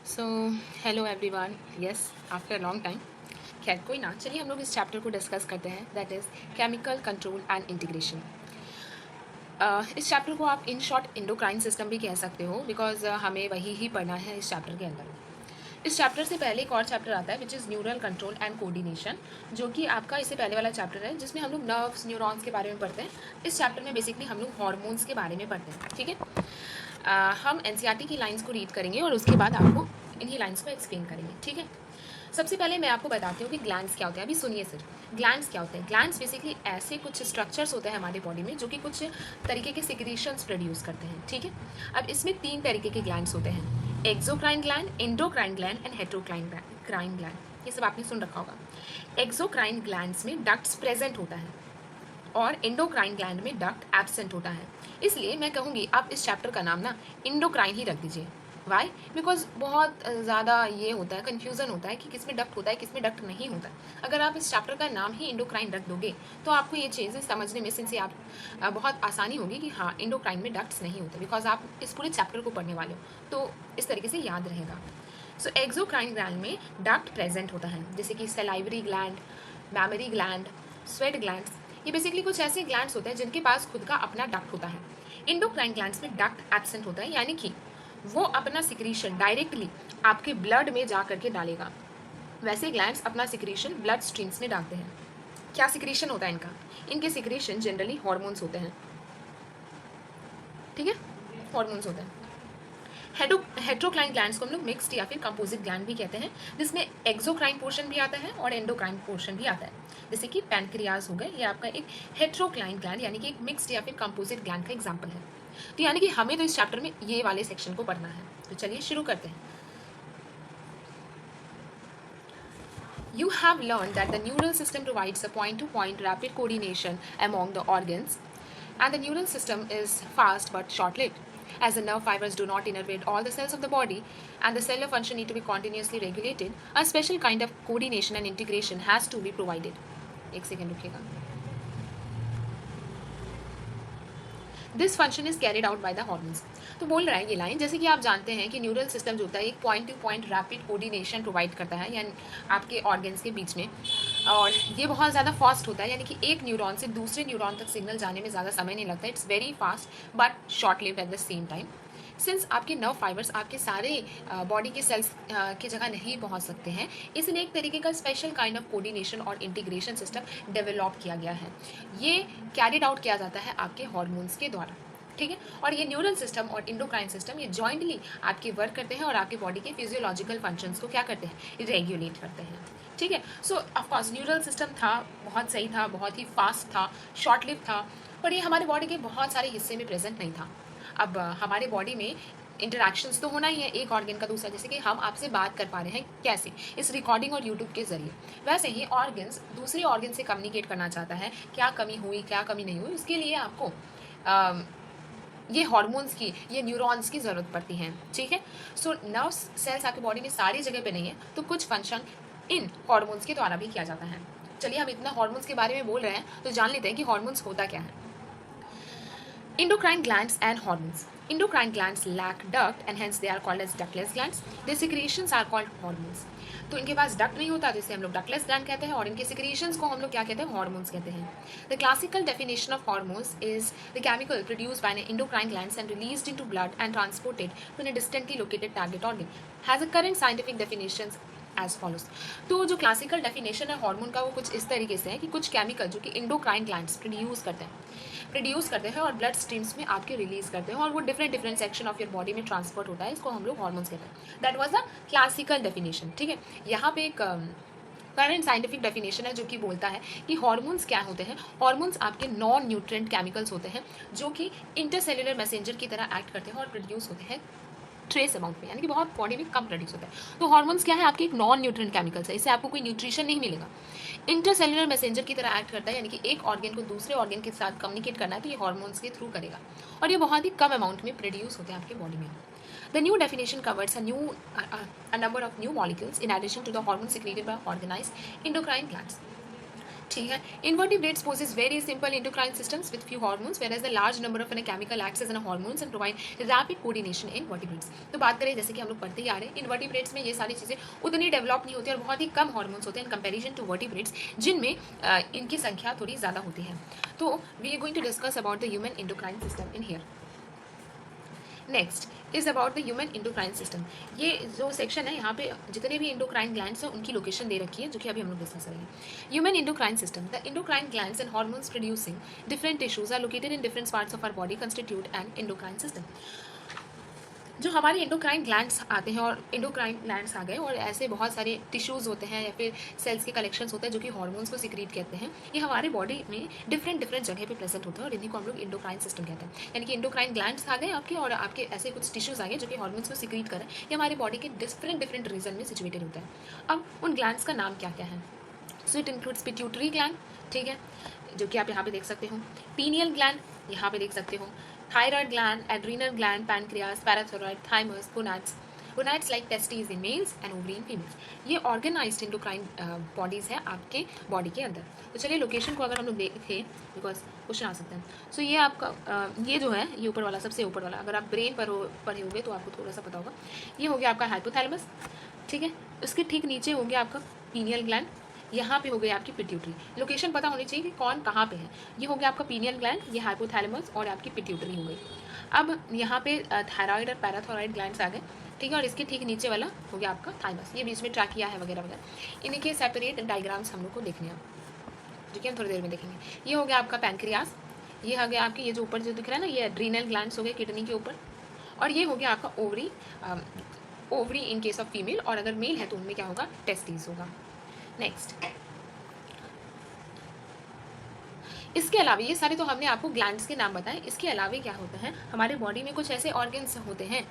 So hello everyone, yes after long time. खैर कोई ना, चलिए हम लोग इस चैप्टर को डिस्कस करते हैं, that is chemical control and integration. इस चैप्टर को आप इन शॉर्ट इंडोक्राइन सिस्टम भी कह सकते हो, बिकॉज हमें वही ही पढ़ना है इस चैप्टर के अंदर। इस चैप्टर से पहले एक और चैप्टर आता है which is neural control and coordination, जो कि आपका इससे पहले वाला चैप्टर है, जिसमें हम लोग नर्व्स न्यूरॉन्स के बारे में पढ़ते हैं। इस चैप्टर में बेसिकली हम लोग हार्मोन्स के बारे में पढ़ते हैं, ठीक है। हम एनसीईआरटी की लाइंस को रीड करेंगे और उसके बाद आपको इन्हीं लाइंस को एक्सप्लेन करेंगे, ठीक है। सबसे पहले मैं आपको बताती हूँ कि ग्लैंड्स क्या होते हैं। अभी सुनिए सिर्फ, ग्लैंड्स क्या होते हैं। ग्लैंड्स बेसिकली ऐसे कुछ स्ट्रक्चर्स होते हैं हमारे बॉडी में जो कि कुछ तरीके के सिक्रीशंस प्रोड्यूस करते हैं, ठीक है। अब इसमें 3 तरीके के ग्लैंड्स होते हैं, exocrine gland, endocrine gland and heterocrine gland. ये सब आपने सुन रखा होगा। एक्सोक्राइन ग्लैंड्स में डक्ट्स प्रेजेंट होता है और एंडोक्राइन ग्लैंड में डक्ट एब्सेंट होता है। इसलिए मैं कहूँगी आप इस चैप्टर का नाम ना इंडोक्राइन ही रख दीजिए। वाई? बिकॉज बहुत ज़्यादा ये होता है, कन्फ्यूज़न होता है कि किस में डक्ट होता है, किस में डक्ट नहीं होता है। अगर आप इस चैप्टर का नाम ही इंडोक्राइन रख दोगे तो आपको ये चीज़ें समझने में सिंस आप बहुत आसानी होगी कि हाँ इंडोक्राइन में डक्ट्स नहीं होते, बिकॉज आप इस पूरे चैप्टर को पढ़ने वाले हो, तो इस तरीके से याद रहेगा। सो एक्सोक्राइन ग्लैंड में डक्ट प्रेजेंट होता है, जैसे कि salivary gland, mammary gland, sweat glands. ये बेसिकली कुछ ऐसे ग्लैंड्स होते हैं जिनके पास खुद का अपना डक्ट होता है। इंडोक्राइन ग्लैंड्स में डक्ट एब्सेंट होता है, यानी कि वो अपना सिक्रीशन डायरेक्टली आपके ब्लड में जा करके डालेगा। वैसे ग्लैंड्स अपना सिक्रीशन ब्लड स्ट्रीम्स में डालते हैं। क्या सिक्रीशन होता है इनका? इनके सिक्रीशन जनरली हॉर्मोन्स होते हैं, ठीक है, हॉर्मोन्स होते हैं। हेट्रोक्राइन ग्लैंड्स को हम लोग मिक्स्ड या फिर कंपोजिट ग्लैंड भी कहते हैं, जिसमें एक्सोक्राइन पोर्शन भी आता है और एंडोक्राइन पोर्शन भी आता है। जैसे कि पैनक्रियाज हो गए, ये आपका एक हेट्रोक्राइन ग्लैंड यानी कि एक मिक्स्ड या फिर कंपोजिट ग्लैंड का एग्जाम्पल है। तो यानी कि हमें तो इस चैप्टर में ये वाले सेक्शन को पढ़ना है, तो चलिए शुरू करते हैं। You have learned that the neural system provides a point-to-point rapid coordination among the organs, and the neural system is fast but short-lived, as the nerve fibers do not innervate all the cells of the body, and the cellular function need to be continuously regulated. A special kind of coordination and integration has to be provided. एक second रुकिएगा। This function is carried out by the hormones. तो बोल रहा है ये line, जैसे कि आप जानते हैं कि न्यूरल सिस्टम जो होता है एक point two point rapid coordination provide करता है, यानी आपके ऑर्गन्स के बीच में, और ये बहुत ज़्यादा फास्ट होता है, यानी कि एक न्यूरॉन से दूसरे न्यूरॉन तक सिग्नल जाने में ज़्यादा समय नहीं लगता। It's very fast but short lived at the same time. Since आपके नर्व फाइबर्स आपके सारे बॉडी के सेल्स की जगह नहीं पहुंच सकते हैं, इसलिए एक तरीके का स्पेशल काइंड ऑफ कोऑर्डिनेशन और इंटीग्रेशन सिस्टम डेवलप किया गया है। ये कैरिड आउट किया जाता है आपके हॉर्मोन्स के द्वारा, ठीक है। और ये न्यूरल सिस्टम और इंडोक्राइन सिस्टम ये जॉइंटली आपके वर्क करते हैं और आपके बॉडी के फिजियोलॉजिकल फंक्शंस को क्या करते हैं, रेगुलेट करते हैं, ठीक है। सो ऑफकोर्स न्यूरल सिस्टम था, बहुत सही था, बहुत ही फास्ट था, शॉर्ट लिव था, पर ये हमारे बॉडी के बहुत सारे हिस्से में प्रेजेंट नहीं था। अब हमारे बॉडी में इंटरैक्शंस तो होना ही है एक ऑर्गन का दूसरा, जैसे कि हम आपसे बात कर पा रहे हैं कैसे, इस रिकॉर्डिंग और यूट्यूब के जरिए, वैसे ही ऑर्गन्स दूसरे ऑर्गन से कम्युनिकेट करना चाहता है, क्या कमी हुई क्या कमी नहीं हुई, उसके लिए आपको ये हार्मोन्स की, ये न्यूरॉन्स की ज़रूरत पड़ती है, ठीक है। सो नर्व सेल्स आपकी बॉडी में सारी जगह पे नहीं है, तो कुछ फंक्शन इन हार्मोन्स के द्वारा भी किया जाता है। चलिए हम इतना हार्मोन्स के बारे में बोल रहे हैं तो जान लेते हैं कि हार्मोन्स होता क्या है। Endocrine glands and hormones. Endocrine glands lack duct and hence they are called as ductless glands. Their secretions are called hormones. तो इनके पास डक्ट नहीं होता, जिसे हम लोग डक्टलेस ग्लैंड कहते हैं, और इनके सिक्रीशंस को हम लोग क्या कहते हैं, हार्मोन्स कहते हैं। The classical definition of hormones is the chemical produced by endocrine glands and released into blood and transported to a distantly located target organ. Has a current scientific definitions as follows. तो जो classical definition है hormone का वो कुछ इस तरीके से है कि कुछ केमिकल जो कि इंडोक्राइन ग्लैंड्स प्रोड्यूस करते हैं और ब्लड स्ट्रीम्स में आपके रिलीज करते हैं, और वो different section of your body में ट्रांसपोर्ट होता है, इसको हम लोग हार्मोन्स कहते हैं। That was the classical definition, ठीक है। यहाँ पे एक करंट साइंटिफिक डेफिनेशन है जो कि बोलता है कि हार्मोन्स क्या होते हैं। हार्मोन्स आपके नॉन न्यूट्रिएंट केमिकल्स होते हैं जो कि इंटरसेल्युलर मैसेंजर की तरह एक्ट करते हैं और प्रोड्यूस होते हैं ट्रेस अमाउंट में, यानी कि बहुत बॉडी में कम प्रोड्यूस होता है। तो हार्मोन्स क्या है, आपके एक नॉन न्यूट्रिएंट केमिकल्स है, इससे आपको कोई न्यूट्रिशन नहीं मिलेगा। इंटरसेल्युलर मैसेंजर की तरह एक्ट करता है, यानी कि एक ऑर्गन को दूसरे ऑर्गन के साथ कम्युनिकेट करना है तो ये हार्मोन्स के थ्रू करेगा, और ये बहुत ही कम अमाउंट में प्रोड्यूस होते हैं आपके बॉडी में। The new definition covers a number of new molecules in addition to the hormones secreted by organized endocrine glands. ठीक है. Invertebrates possess very simple endocrine systems with few hormones, whereas the large number of chemical acts as hormones and provide rapid coordination in vertebrates. तो बात करें जैसे कि हम लोग पढ़ते ही आ रहे हैं, इन्वर्टिब्रेट्स में ये सारी चीज़ें उतनी डेवलप नहीं होती और बहुत ही कम हॉर्मोन्स होते हैं इन कंपेरिजन टू वर्टिब्रेट्स, जिनमें इनकी संख्या थोड़ी ज़्यादा होती है. तो we are going to discuss about the human endocrine system in here. Next is about the human endocrine system. ये जो सेक्शन है यहाँ पे जितने भी इंडोक्राइन ग्लैंड्स हैं उनकी लोकेशन दे रखी है, जो कि अभी हम लोग डिस्कस करेंगे. Human endocrine system. The endocrine glands and hormones producing different tissues are located in different parts of our body constitute and endocrine system. जो हमारे इंडोक्राइन ग्लैंड्स आते हैं और इंडोक्राइन ग्लैंड्स आ गए और ऐसे बहुत सारे टिश्यूज़ होते हैं या फिर सेल्स के कलेक्शंस होते हैं जो कि हार्मोन्स को सिक्रीट कहते हैं. ये हमारे बॉडी में डिफरेंट जगह पे प्रेजेंट होते हैं और इन्हीं को हम लोग इंडोक्राइन सिस्टम कहते हैं. यानी कि इंडोक्राइन ग्लैंड्स आ गए आपके और आपके ऐसे कुछ टिश्यूज़ आ गए जो कि हार्मोन्स को सिक्रीट करें. ये हमारे बॉडी के डिफरेंट रीजन में सिचुएटेड होता है. अब उन ग्लैंड्स का नाम क्या क्या है. So it includes pituitary gland, ठीक है, जो कि आप यहाँ पे देख सकते हो. पीनियल ग्लैंड यहाँ पे देख सकते हो. Thyroid gland, adrenal gland, pancreas, parathyroid, thymus, gonads. Gonads like testis in males and ovary in females. ये ऑर्गेनाइज्ड इंडोक्राइन बॉडीज़ हैं आपके बॉडी के अंदर. तो चलिए लोकेशन को अगर हम लोग देखें, बिकॉज क्वेश्चन आ सकते हैं. सो ये आपका ये जो है, ये ऊपर वाला, सबसे ऊपर वाला, अगर आप ब्रेन पर पढ़े होंगे तो आपको थोड़ा सा पता होगा. ये हो गया आपका हाइपोथैलेमस, ठीक है. उसके ठीक नीचे हो गया आपका पीनियल ग्लैंड. यहाँ पे हो गई आपकी पिट्यूटरी. लोकेशन पता होनी चाहिए कि कौन कहाँ पे है. ये हो गया आपका पीनियल ग्लैंड, ये हाइपोथैलेमस और आपकी पिट्यूटरी हो गई. अब यहाँ पे थायराइड और पैराथायरॉइड ग्लैंड्स आ गए, ठीक है. और इसके ठीक नीचे वाला हो गया आपका थाइमस. ये बीच में ट्रैकिया है वगैरह वगैरह. इनके सेपरेट डायग्राम्स हम लोग को देखने हैं, जो कि हम थोड़ी देर में देखेंगे. ये हो गया आपका पैनक्रियास. ये हो गया आपके, ये जो ऊपर जो दिख रहा है ना, ये एड्रीनल ग्लैंड्स हो गए किडनी के ऊपर. और ये हो गया आपका ovary. Ovary in case of female, और अगर मेल है तो उनमें क्या होगा, टेस्टिस होगा. नेक्स्ट, इसके अलावा ये सारे तो हमने आपको ग्लैंड्स के नाम बताए. इसके अलावा क्या होता है, हमारे बॉडी में कुछ ऐसे ऑर्गन्स होते हैं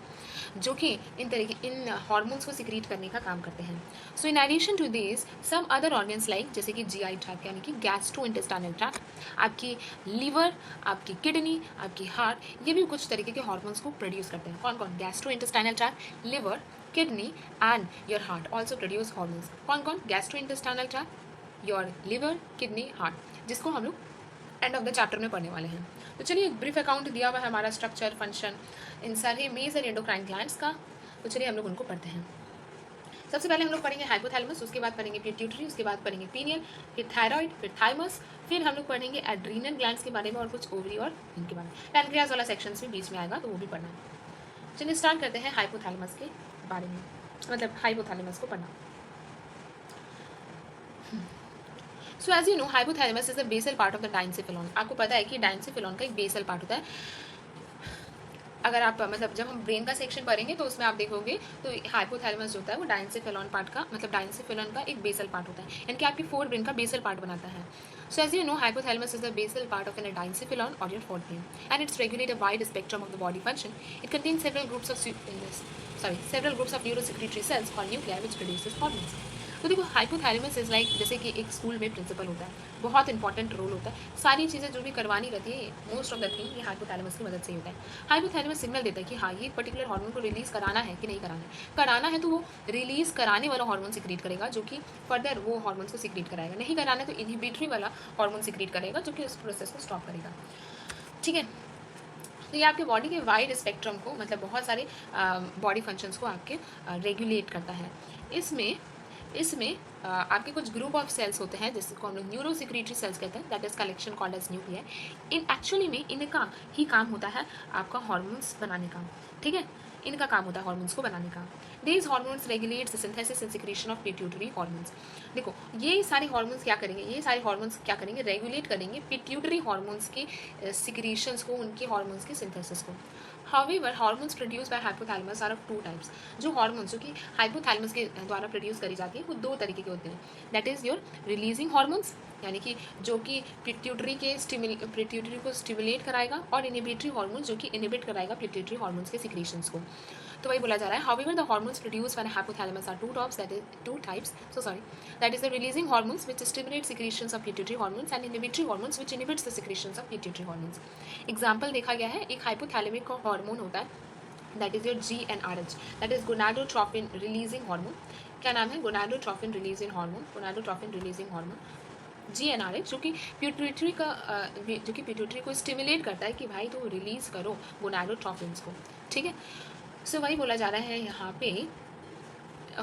जो कि इन हार्मोन्स को सिक्रीट करने का काम करते हैं. So in addition to this some other organs like, जैसे कि जीआई ट्रैक्ट यानी कि गैस्ट्रो इंटेस्टाइनल ट्रैक्ट, आपकी लीवर, आपकी किडनी, आपकी हार्ट, ये भी कुछ तरीके के हार्मोन्स को प्रोड्यूस करते हैं. कौन कौन? Gastro intestinal tract, liver, kidney and your heart also produce hormones. कौन कौन? Gastro intestinal tract, your liver, kidney, heart, जिसको हम लोग एंड ऑफ द चैप्टर में पढ़ने वाले हैं. तो चलिए एक ब्रीफ अकाउंट दिया हुआ है हमारा स्ट्रक्चर, फंक्शन इन सारे मेजर एंडोक्राइन ग्लैंड्स का. तो चलिए हम लोग उनको पढ़ते हैं. सबसे पहले हम लोग पढ़ेंगे हाइपोथैलेमस, उसके बाद पढ़ेंगे पिट्यूटरी, उसके बाद पढ़ेंगे पीनियल, फिर थायराइड, फिर थाइमस, फिर हम लोग पढ़ेंगे एड्रीनल ग्लैंड्स के बारे में और कुछ ओवरी और इनके बारे में. पैनक्रियास वाला सेक्शन भी बीच में आएगा तो वो भी पढ़ना है. चलिए स्टार्ट करते हैं हाइपोथैलेमस के बारे में, मतलब हाइपोथैलेमस को पढ़ना. So as you know, hypothalamus is the basal part of the diencephalon. आपको पता है कि डाइनसेफेलॉन का एक बेसल पार्ट होता है. अगर आप मतलब जब हम ब्रेन का सेक्शन पढ़ेंगे तो उसमें आप देखोगे तो हाइपोथैलेमस जो होता है वो डाइनसेफेलॉन पार्ट का, मतलब डाइनसेफेलॉन का एक बेसल पार्ट होता है, यानी कि आपकी फोर ब्रेन का बेसल पार्ट बनाता है. So as you know, hypothalamus is the basal part of an diencephalon और your fourth brain, and its regulate a wide spectrum of the body function. It contains several groups of neurosecretory cells called nuclei which produces hormones. तो देखो, hypothalamus is like, जैसे कि एक school में principal होता है, बहुत इंपॉर्टेंट रोल होता है. सारी चीज़ें जो भी करवानी रहती है, मोस्ट ऑफ द थिंग ये हाइपोथैलेमस की मदद से ही होता है. हाइपोथैलेमस सिग्नल देता है कि हाँ, ये पर्टिकुलर हार्मोन को रिलीज़ कराना है कि नहीं कराना है. कराना है तो वो रिलीज़ कराने वाला हार्मोन सिक्रीट करेगा, जो कि फर्दर वो हार्मोन्स को सिक्रीट कराएगा. नहीं कराना है तो इनहिबिटरी वाला हार्मोन सिक्रीट करेगा, जो कि उस प्रोसेस को स्टॉप करेगा. ठीक है. तो ये आपके बॉडी के वाइड स्पेक्ट्रम को, मतलब बहुत सारे बॉडी फंक्शंस को आपके रेगुलेट करता है. इसमें आपके कुछ ग्रुप ऑफ सेल्स होते हैं जिसको हम लोग न्यूरोसेक्रेटरी सेल्स कहते हैं, that is collection called as nuclei. इन एक्चुअली में इनका ही काम होता है आपका हार्मोन्स बनाने का. ठीक है, इनका काम होता है हार्मोन्स को बनाने का. These hormones regulates the synthesis and secretion of pituitary hormones. देखो, ये सारे हार्मोन्स क्या करेंगे, रेगुलेट करेंगे पिट्यूटरी हार्मोन्स के सिक्रीशंस को, उनके हार्मोन्स के सिंथेसिस को. However, hormones produced by hypothalamus are of two types. जो हार्मोन्स जो कि हाइपोथैलेमस के द्वारा प्रोड्यूस करी जाती है वो दो तरीके के होते हैं. That is your releasing hormones, यानी कि जो कि पिट्यूटरी को स्टिमुलेट कराएगा, और इनहिबिटरी हार्मोन्स जो कि इनहिबिट कराएगा पिट्यूटरी हार्मोन्स के सिक्रीशंस को. तो वही बोला जा रहा है. However, the hormones produced by hypothalamus are two types. That is the releasing hormones which stimulate secretions of pituitary hormones and inhibitory hormones which inhibits the secretions of pituitary hormones. Example देखा गया है, एक hypothalamic का hormone होता है, that is your GnRH, that is gonadotropin releasing hormone. क्या नाम है? gonadotropin releasing hormone. GnRH जो कि पिट्यूटरी को स्टिमुलेट करता है कि भाई तो रिलीज करो गोनाडोट्रोफिन्स को, ठीक है। सो वही बोला जा रहा है यहाँ पे,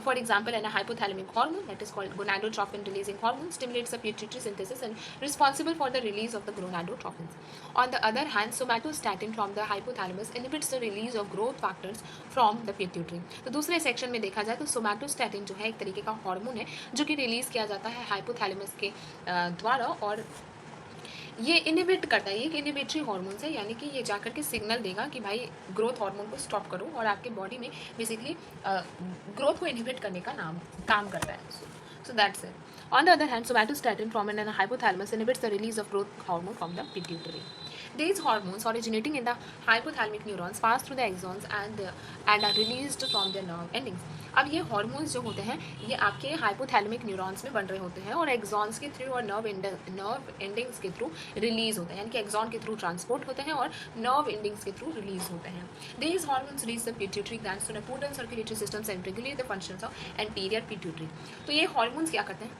for example, an hypothalamic hormone that is called gonadotrophin releasing hormone stimulates the pituitary synthesis and responsible for the release of the gonadotrophins. On the other hand, somatostatin from the hypothalamus inhibits the release of growth factors from the pituitary. तो दूसरे section में देखा जाए तो somatostatin जो है एक तरीके का हार्मोन है जो कि रिलीज किया जाता है हाइपोथैलेमस के द्वारा, और ये इनिबिट करता है, ये एक इनिबिटरी हार्मोन्स है, यानी कि ये जाकर के सिग्नल देगा कि भाई ग्रोथ हार्मोन को स्टॉप करो, और आपके बॉडी में बेसिकली ग्रोथ को इनिबिट करने का काम करता है. So that's it. On the other hand, somatostatin from an hypothalamus inhibits the release of growth hormone from the pituitary. These hormones originating in the hypothalamic neurons pass through the axons and are released from their nerve endings. अब ये hormones जो होते हैं ये आपके hypothalamic neurons में बन रहे होते हैं और एक्सॉन्स के थ्रू और नर्व एंडिंग्स के थ्रू रिलीज होते हैं, यानी कि एक्सॉन के थ्रू ट्रांसपोर्ट होते हैं और नर्व एंडिंग्स के थ्रू रिलीज होते हैं. These hormones reach the pituitary glands to support the circulatory system and regulate the functions of anterior pituitary. तो ये हॉर्मोन्स क्या करते हैं?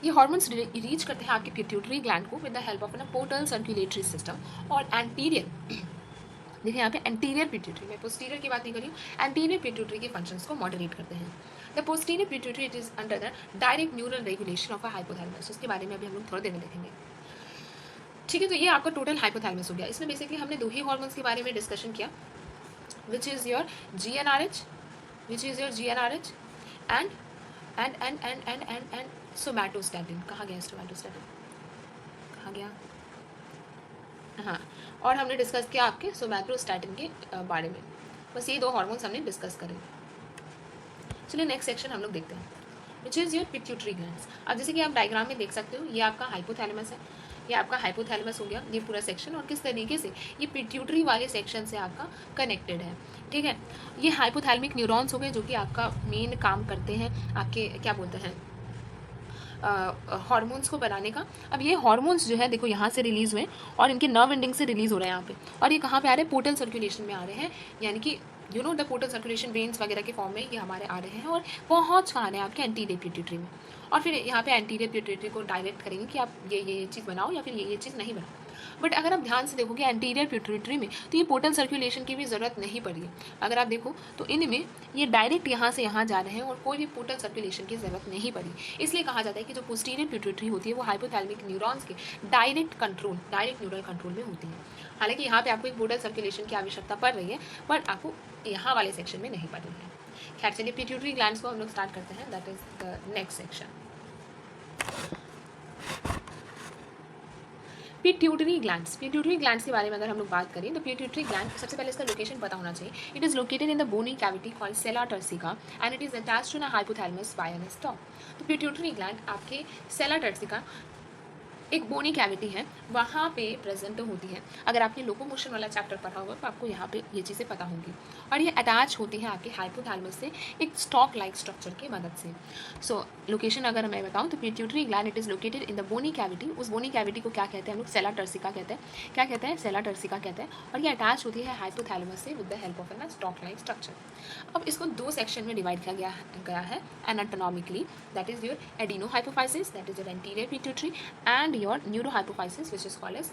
ये हॉर्मोन्स रीच करते हैं आपके पिट्यूटरी ग्लैंड को with the help of an portal circulatory system और एंटीरियर, देखिए यहाँ पे एंटीरियर पिट्यूटरी, मैं पोस्टीरियर की बात नहीं कर रही हूँ, एंटीरियर पिट्यूटरी के फंक्शंस को मॉडरेट करते हैं. The posterior pituitary it is under the direct neural regulation of a hypothalamus. इसके बारे में अभी हम लोग थोड़ी देर में देखेंगे, ठीक है. तो ये आपका टोटल हाइपोथैलेमस हो गया. इसमें बेसिकली हमने दो ही हॉर्मोन्स के बारे में डिस्कशन किया, विच is your GnRH and somatostatin. कहाँ गया सोमैटोस्टैटिन, कहाँ गया? हाँ, और हमने डिस्कस किया आपके सोमैटोस्टैटिन के बारे में. बस ये दो हार्मोन्स हमने डिस्कस करे. चलिए नेक्स्ट सेक्शन हम लोग देखते हैं, विच इज़ योर पिट्यूटरी ग्लैंड्स. अब जैसे कि आप डायग्राम में देख सकते हो, ये आपका हाइपोथैलेमस है, ये आपका हाइपोथैलेमस हो गया ये पूरा सेक्शन, और किस तरीके से ये पिट्यूटरी वाले सेक्शन से आपका कनेक्टेड है, ठीक है. ये हाइपोथैलेमिक न्यूरॉन्स हो गए जो कि आपका मेन काम करते हैं आपके क्या बोलते हैं हार्मोन्स को बनाने का. अब ये हार्मोन्स जो है देखो यहाँ से रिलीज हुए और इनके नर्व एंडिंग से रिलीज हो रहे हैं यहाँ पे, और ये कहाँ पे आ रहे हैं? पोर्टल सर्कुलेशन में आ रहे हैं, यानी कि you know the portal circulation veins वगैरह के फॉर्म में ये हमारे आ रहे हैं और पहुँच कहाँ रहे हैं? आपके एंटीरियर पिट्यूटरी में. और फिर यहाँ पे एंटीरियर पिट्यूटरी को डायरेक्ट करेंगे कि आप ये चीज़ बनाओ या फिर ये चीज़ नहीं बनाओ. बट अगर आप ध्यान से देखोगे एंटीरियर पिट्यूटरी में तो ये पोर्टल सर्कुलेशन की भी ज़रूरत नहीं पड़ी है. अगर आप देखो तो इनमें ये डायरेक्ट यहाँ से यहाँ जा रहे हैं और कोई भी पोर्टल सर्कुलेशन की ज़रूरत नहीं पड़ी. इसलिए कहा जाता है कि जो पोस्टीरियर पिट्यूटरी होती है वो हाइपोथैलेमिक न्यूरॉन्स के डायरेक्ट न्यूरल कंट्रोल में होती है. हालांकि यहाँ पे आपको एक पोर्टल सर्कुलेशन की आवश्यकता पड़ रही है, बट आपको यहाँ वाले सेक्शन में नहीं पड़ रही है. खैर चलिए पिट्यूटरी ग्लैंड्स को हम लोग स्टार्ट करते हैं, that is the next section. Pituitary glands के बारे में अगर हम लोग बात करें तो पिट्यूटरी ग्लैंड सबसे पहले इसका लोकेशन पता होना चाहिए. It is located in the bony cavity called sella turcica and it is attached to the hypothalamus by an stalk. तो पिट्यूटरी ग्लैंड आपके सेला टर्सिका एक बोनी कैविटी है वहाँ पे प्रेजेंट होती है. अगर आपने लोकोमोशन वाला चैप्टर पढ़ा होगा तो आपको यहाँ पे ये चीज़ें पता होंगी, और ये अटैच होती है आपके हाइपोथैलेमस से एक स्टॉक लाइक स्ट्रक्चर की मदद से. सो लोकेशन अगर मैं बताऊँ तो pituitary gland it is located in the bony cavity. उस बोनी कैविटी को क्या कहते हैं हम लोग? सेला टर्सिका कहते हैं. क्या कहते हैं? सेला टर्सिका कहते हैं. और ये अटैच होती है हाइपोथैलेमस से with the help of an stalk like structure. अब इसको दो सेक्शन में डिवाइड किया गया है anatomically, that is your adenohypophysis, that is your anterior pituitary, and your neurohypophysis which is called as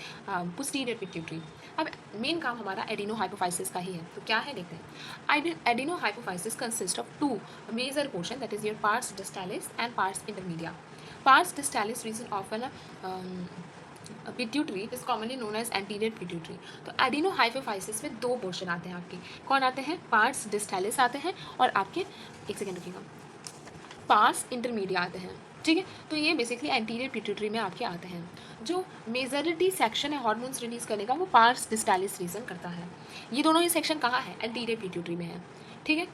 posterior pituitary. अब main काम हमारा एडिनो हाइपोफाइसिस का ही है, तो क्या है देखते हैं. Adenohypophysis consist of two major portion, that is your pars distalis and pars intermedia. Pars distalis region of an pituitary is commonly known as anterior pituitary. तो एडिनो हाइपोफाइसिस में दो पोर्शन आते हैं आपके. कौन आते हैं? पार्स डिस्टालिस आते हैं और आपके एक सेकेंड रुकिएगा, पार्स इंटरमीडिया आते हैं, ठीक है. तो ये बेसिकली एंटीरियर पिट्यूटरी में आपके आते हैं. जो मेजॉरिटी सेक्शन है हार्मोन्स रिलीज करने का वो पार्स डिस्टालिस रीजन करता है. ये दोनों ही सेक्शन कहाँ है? एंटीरियर पिट्यूटरी में है, ठीक है.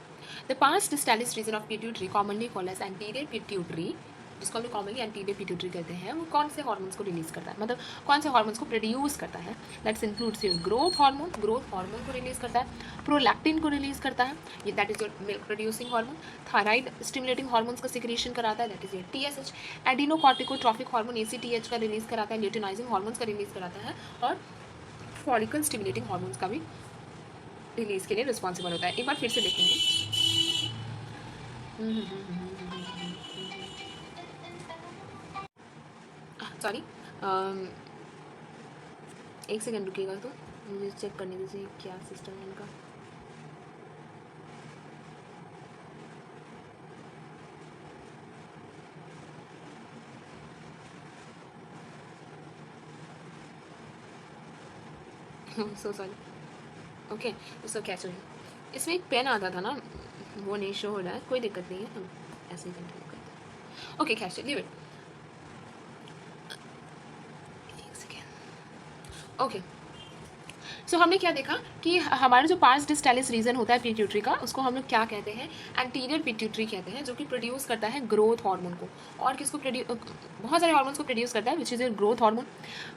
The pars distalis region of pituitary commonly called as anterior pituitary, जिसको हम लोग कॉमनली एंटीरियर पिट्यूटरी कहते हैं. वो कौन से हार्मोन्स को रिलीज करता है, मतलब कौन से हार्मोन्स को प्रोड्यूस करता है? That's includes your growth hormone को रिलीज करता है, प्रोलैक्टिन को रिलीज करता है, ये that is your milk producing hormone. Thyroid stimulating hormones का सिक्रेशन कराता है, that is your TSH. Adrenocorticotrophic hormone ACTH का रिलीज कराता है, ल्यूटिनाइजिंग हार्मोन्स का रिलीज कराता है, और फॉलिकल स्टिमुलेटिंग हार्मोन्स का भी रिलीज के लिए रिस्पॉन्सिबल होता है. एक बार फिर से देखेंगे. सॉरी, एक सेकेंड रुकिएगा, तो मुझे चेक करने दीजिए क्या सिस्टम है इनका। So sorry, okay. इसको क्या चाहिए, इसमें एक पेन आता था ना, वो नहीं शो हो रहा है, कोई दिक्कत नहीं है, हम ऐसे ही कंटिन्यू करते हैं। ओके कैश लीव इट, एक सेकेंड। ओके, सो हमने क्या देखा कि हमारा जो पार्स डिस्टालिस रीजन होता है पिट्यूटरी का, उसको हम लोग क्या कहते हैं, एंटीरियर पिट्यूटरी कहते हैं, जो कि प्रोड्यूस करता है ग्रोथ हार्मोन को। और किसको बहुत सारे हार्मोन्स को प्रोड्यूस करता है, which is your growth hormone,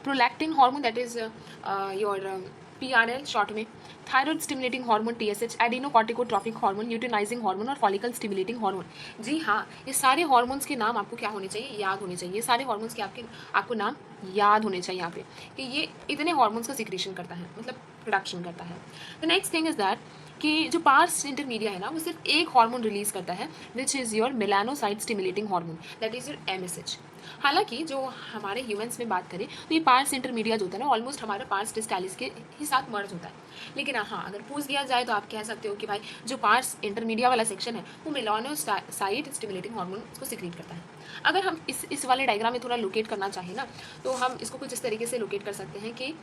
prolactin hormone that is your PRL short में, thyroid stimulating hormone TSH, adrenocorticotrophic hormone, luteinizing hormone और फॉलिकल स्टिमुलेटिंग हार्मोन। जी हाँ, ये सारे हार्मोन्स के नाम आपको क्या होने चाहिए, याद होने चाहिए। ये सारे हार्मोन्स के आपको नाम याद होने चाहिए यहाँ पे, कि ये इतने हार्मोन्स का सिक्रेशन करता है, मतलब प्रोडक्शन करता है। The next thing is that कि जो पार्स इंटरमीडिया है ना, वो सिर्फ एक हार्मोन रिलीज करता है, which is your melanocyte stimulating hormone, that is your MSH। हालांकि जो हमारे ह्यूमंस में बात करें तो ये पार्स इंटरमीडिया जो होता है ना, ऑलमोस्ट हमारा पार्स डिस्टालिस के ही साथ मर्ज होता है। लेकिन हाँ, अगर पूछ दिया जाए तो आप कह सकते हो कि भाई जो पार्स इंटरमीडिया वाला सेक्शन है वो मेलानोसाइट स्टिमुलेटिंग हार्मोन उसको सिक्रीट करता है। अगर हम इस वाले डायग्राम में थोड़ा लोकेट करना चाहें ना, तो हम इसको कुछ इस तरीके से लोकेट कर सकते हैं कि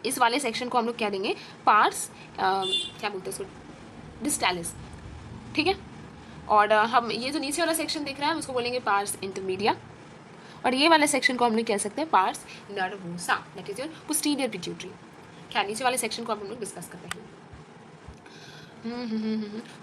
इस वाले सेक्शन को हम लोग क्या देंगे, पार्स क्या बोलते हैं उसको, डिस्टालिस, ठीक है। और हम ये जो नीचे वाला सेक्शन देख रहे हैं उसको बोलेंगे पार्स इंटरमीडिया, और ये वाले सेक्शन को हम लोग कह सकते हैं pars nervosa, that is your posterior pituitary. क्या नीचे वाले सेक्शन को हम लोग डिस्कस करते हैं।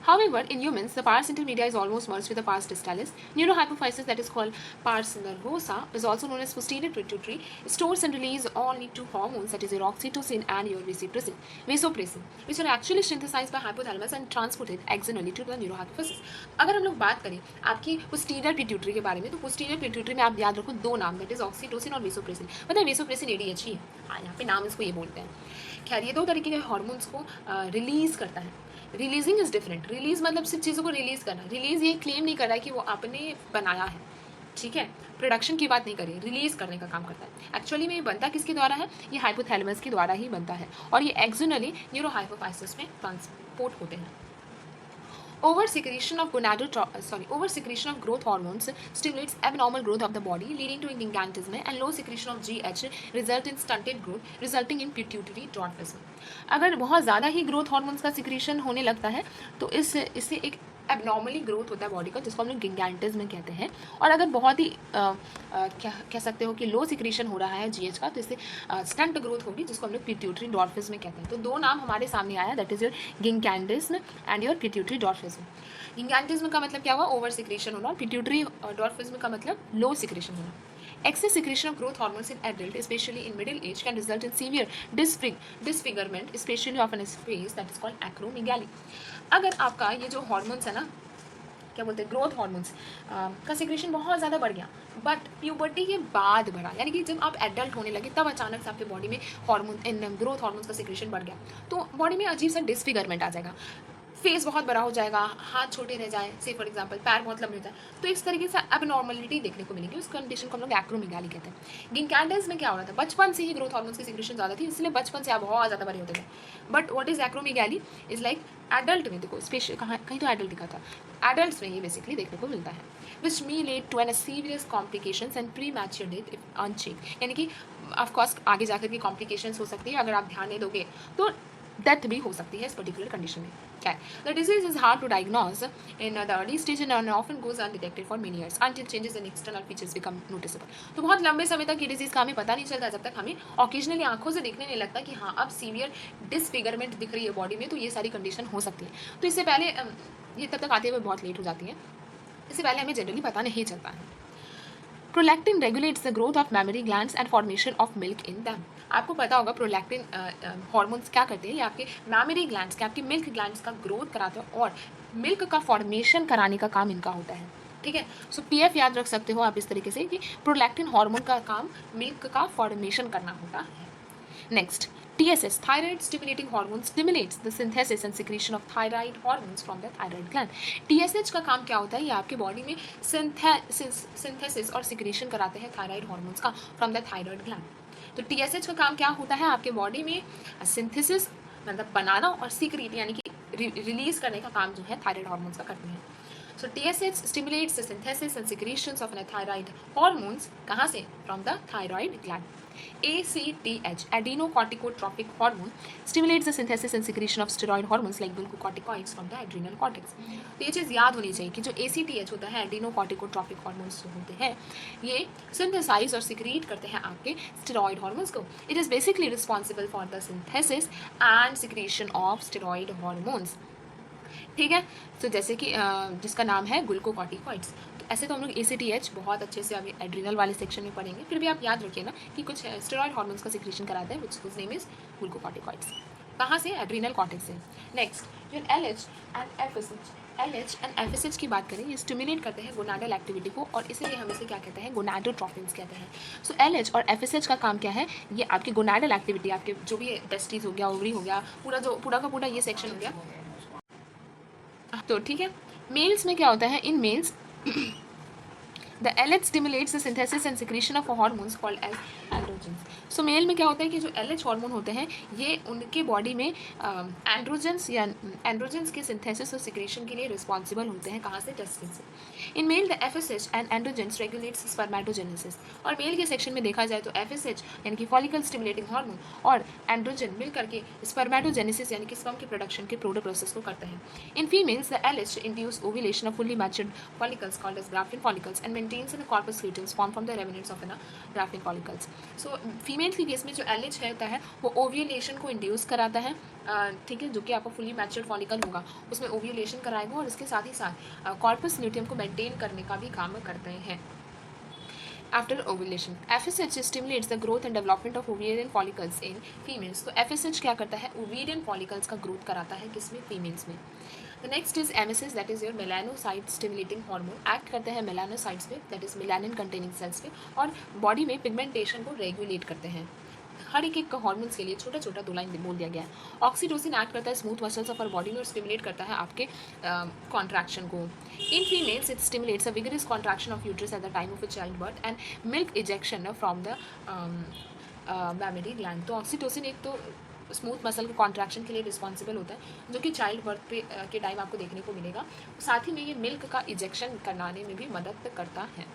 However, in humans, the pars intermedia is almost merged with the pars distalis. Neurohypophysis, that is called pars nervosa, is also known as posterior pituitary, stores and release only two hormones, that is your oxytocin and your vasopressin, which are actually synthesized by hypothalamus and transported axonally to the neurohypophysis. अगर हम लोग बात करें आपकी posterior pituitary के बारे में, तो posterior pituitary में आप याद रखो दो नाम, that is oxytocin और vasopressin। पता है vasopressin ADH ही है, हाँ यहाँ पे नाम इसको ये बोलते हैं। खैर, ये दो तरीके के हार्मोन्स को रिलीज करता है। रिलीजिंग इज डिफरेंट, रिलीज मतलब सिर्फ चीज़ों को रिलीज करना, रिलीज ये क्लेम नहीं कर रहा है कि वो आपने बनाया है, ठीक है, प्रोडक्शन की बात नहीं करिए, रिलीज करने का काम करता है। एक्चुअली में ये बनता किसके द्वारा है, ये हाइपोथैलेमस के द्वारा ही बनता है, और ये एक्सोनली न्यूरोहाइपोफाइसिस में ट्रांसपोर्ट होते हैं। Over secretion of growth hormones stimulates abnormal growth of the body, leading to gigantism, and low secretion of GH result in stunted growth, resulting in pituitary dwarfism. अगर बहुत ज़्यादा ही ग्रोथ हार्मोन्स का secretion होने लगता है तो इससे एक एबनॉर्मली ग्रोथ होता है बॉडी का, जिसको हम लोग गिगांटिज्म कहते हैं। और अगर बहुत ही क्या कह सकते हो कि लो सिक्रीशन हो रहा है GH का, तो इससे स्टंट ग्रोथ होगी, जिसको हम लोग पिट्यूटरी डॉर्फिज्म कहते हैं। तो दो नाम हमारे सामने आया, that is your gigantism and your pituitary dwarfism. Gigantism का मतलब क्या हुआ, ओवर सिक्रीशन होना, और पिट्यूटरी डॉर्फिज्म का मतलब लो सिक्रीशन होना। Excess secretion of growth hormones in adult, especially in middle age, can result in severe disfigurement, especially of a face that is called acromegaly. अगर आपका ये जो हॉर्मोन्स है ना, क्या बोलते हैं, ग्रोथ हॉर्मोन्स का सिक्रेशन बहुत ज़्यादा बढ़ गया, बट प्यूबर्टी के बाद बढ़ा, यानी कि जब आप एडल्ट होने लगे तब अचानक से आपके बॉडी में ग्रोथ हॉर्मोन्स का सिक्रेशन बढ़ गया, तो बॉडी में अजीब सा डिसफिगरमेंट आ जाएगा, फेस बहुत बड़ा हो जाएगा, हाथ छोटे रह जाए, से फॉर एग्जांपल पैर बहुत लंबे हो जाए, तो इस तरीके से एबनॉर्मलिटी देखने को मिलेगी। उस कंडीशन को हम लोग एक्रोमेगाली कहते हैं। गिगांटिज्म में क्या हो रहा था, बचपन से ही ग्रोथ हार्मोन्स की सिक्रेशन ज़्यादा थी, इसलिए बचपन से आप बहुत ज़्यादा बड़े होते थे। But what is acromegaly is like adult में, देखो स्पेशल कहीं तो एडल्ट दिखा था, एडल्ट में ये बेसिकली देखने को मिलता है, which may lead to an serious complications and premature death if unchecked, यानी कि ऑफकोर्स आगे जाकर के कॉम्प्लिकेशंस हो सकती है, अगर आप ध्यान नहीं दोगे तो डेथ भी हो सकती है इस पर्टिकुलर कंडीशन में। क्या है, the disease is hard to diagnose in the early stage and often goes undetected for many years until changes in external features become noticeable. तो बहुत लंबे समय तक ये डिजीज़ का हमें पता नहीं चलता, जब तक हमें ऑकेजनली आंखों से देखने नहीं लगता कि हाँ अब सीवियर डिसफिगरमेंट दिख रही है बॉडी में, तो ये सारी कंडीशन हो सकती है। तो इससे पहले ये तब तक आते हुए बहुत लेट हो जाती है, इससे पहले हमें जनरली पता नहीं चलता है। Prolactin regulates the growth of mammary glands and formation of milk in them. आपको पता होगा प्रोलैक्टिन हार्मोन्स क्या करते हैं, ये आपके मेमोरी ग्लैंड्स के, आपके मिल्क ग्लैंड्स का ग्रोथ कराते हैं और मिल्क का फॉर्मेशन कराने का काम इनका होता है, ठीक है। सो PF याद रख सकते हो आप इस तरीके से कि प्रोलैक्टिन हार्मोन का काम मिल्क का फॉर्मेशन करना होता है। Next, TSS, thyroid stimulating hormone, stimulates the synthesis and secretion of thyroid hormones from the thyroid gland. TSH का काम क्या होता है? ये आपके बॉडी में सिंथेसिस और सिक्रेशन कराते हैं थायराइड हार्मोन्स का फ्रॉम द थायराइड ग्लैंड. तो TSH का काम क्या होता है? आपके बॉडी में सिंथेसिस मतलब बनाना और सीक्रेट यानी कि रिलीज करने का काम जो है थायराइड हार्मोन्स का करते हैं. So TSH stimulates the synthesis and secretions of thyroid hormones. कहाँ से? From the thyroid gland. ACTH, adenocorticotropic hormone, stimulates the synthesis and secretion of steroid hormones like glucocorticoids from the adrenal cortex. तो ये चीज़ याद होनी चाहिए कि जो ACTH होता है, adenocorticotropic hormones जो होते हैं, ये synthesize और secrete करते हैं आपके steroid hormones को. It is basically responsible for the synthesis and secretion of steroid hormones. ठीक है. तो जैसे कि जिसका नाम है ग्लूकोकॉर्टिकॉइड्स. तो ऐसे तो हम लोग ACTH बहुत अच्छे से अभी एड्रिनल वाले सेक्शन में पढ़ेंगे, फिर भी आप याद रखिए ना कि कुछ स्टेरॉइड हार्मोन्स का सिक्रेशन कराते हैं विच नेम इज ग्लूकोकॉर्टिकॉइड्स. कहाँ से? एड्रिनल कॉर्टेक्स से. नेक्स्ट जो LH एंड FSH की बात करें, ये स्टिमुलेट करते हैं गोनाडल एक्टिविटी को और इसीलिए हम इसे क्या कहते हैं? गोनाडोट्रोफिन्स कहते हैं. सो LH और FSH का काम क्या है? ये आपकी गोनाडल एक्टिविटी, आपके जो भी टेस्टिस हो गया, ओवरी हो गया, पूरा का पूरा ये सेक्शन हो गया. तो ठीक है. मेल्स में क्या होता है? In males the LH stimulates the synthesis and secretion of hormones called as androgens. So mail में क्या होता है कि जो LH हार्मोन होते हैं ये उनके बॉडी में एंड्रोजेंस या एंड्रोजेंस के सिंथेसिस और सिक्रेशन के लिए रिस्पॉन्सिबल होते हैं. कहाँ से? टेस्टिन से. In male the FSH and androgens regulates spermatogenesis. और मेल के सेक्शन में देखा जाए तो FSH यानी कि फॉलिकल स्टिमुलेटिंग हार्मोन और एंड्रोजन मिल करके स्पर्मेटोजेनेसिस यानी कि स्पर्म के प्रोडक्शन के प्रोसेस को करते हैं. In females the LH induce ovulation of fully matured follicles called as Graafian follicles and maintains in corpus luteum form from the remnants of Graafian follicles. So female के case में जो LH होता है वो ovulation को induce कराता है. ठीक है. जो कि आपका फुली मैच्योर्ड फॉलिकल होगा उसमें ओव्यूलेशन कराएगा और इसके साथ ही साथ कॉर्पस ल्यूटियम को मेंटेन करने का भी काम करते हैं. After ovulation, FSH stimulates the growth and development of ovarian follicles in females. तो FSH क्या करता है? ovarian follicles का growth कराता है किसमें? females में. The next is MSH, that is your melanocyte stimulating hormone. act करते हैं melanocytes पे, that is melanin containing cells पे, और body में pigmentation को regulate करते हैं. हर एक हार्मोन्स के लिए छोटा छोटा 2 लाइन बोल दिया गया है. ऑक्सीटोसिन एक्ट करता है smooth muscles of our body में और स्टिमुलेट करता है आपके कॉन्ट्रैक्शन को. In females it stimulates a vigorous contraction of uterus at the time of a childbirth and milk ejection from the mammary gland. तो oxytocin एक तो smooth muscle के कॉन्ट्रैक्शन के लिए रिस्पॉन्सिबल होता है जो कि चाइल्ड बर्थ पे के टाइम आपको देखने को मिलेगा. साथ ही में ये मिल्क का इजेक्शन कराने में भी मदद करता है.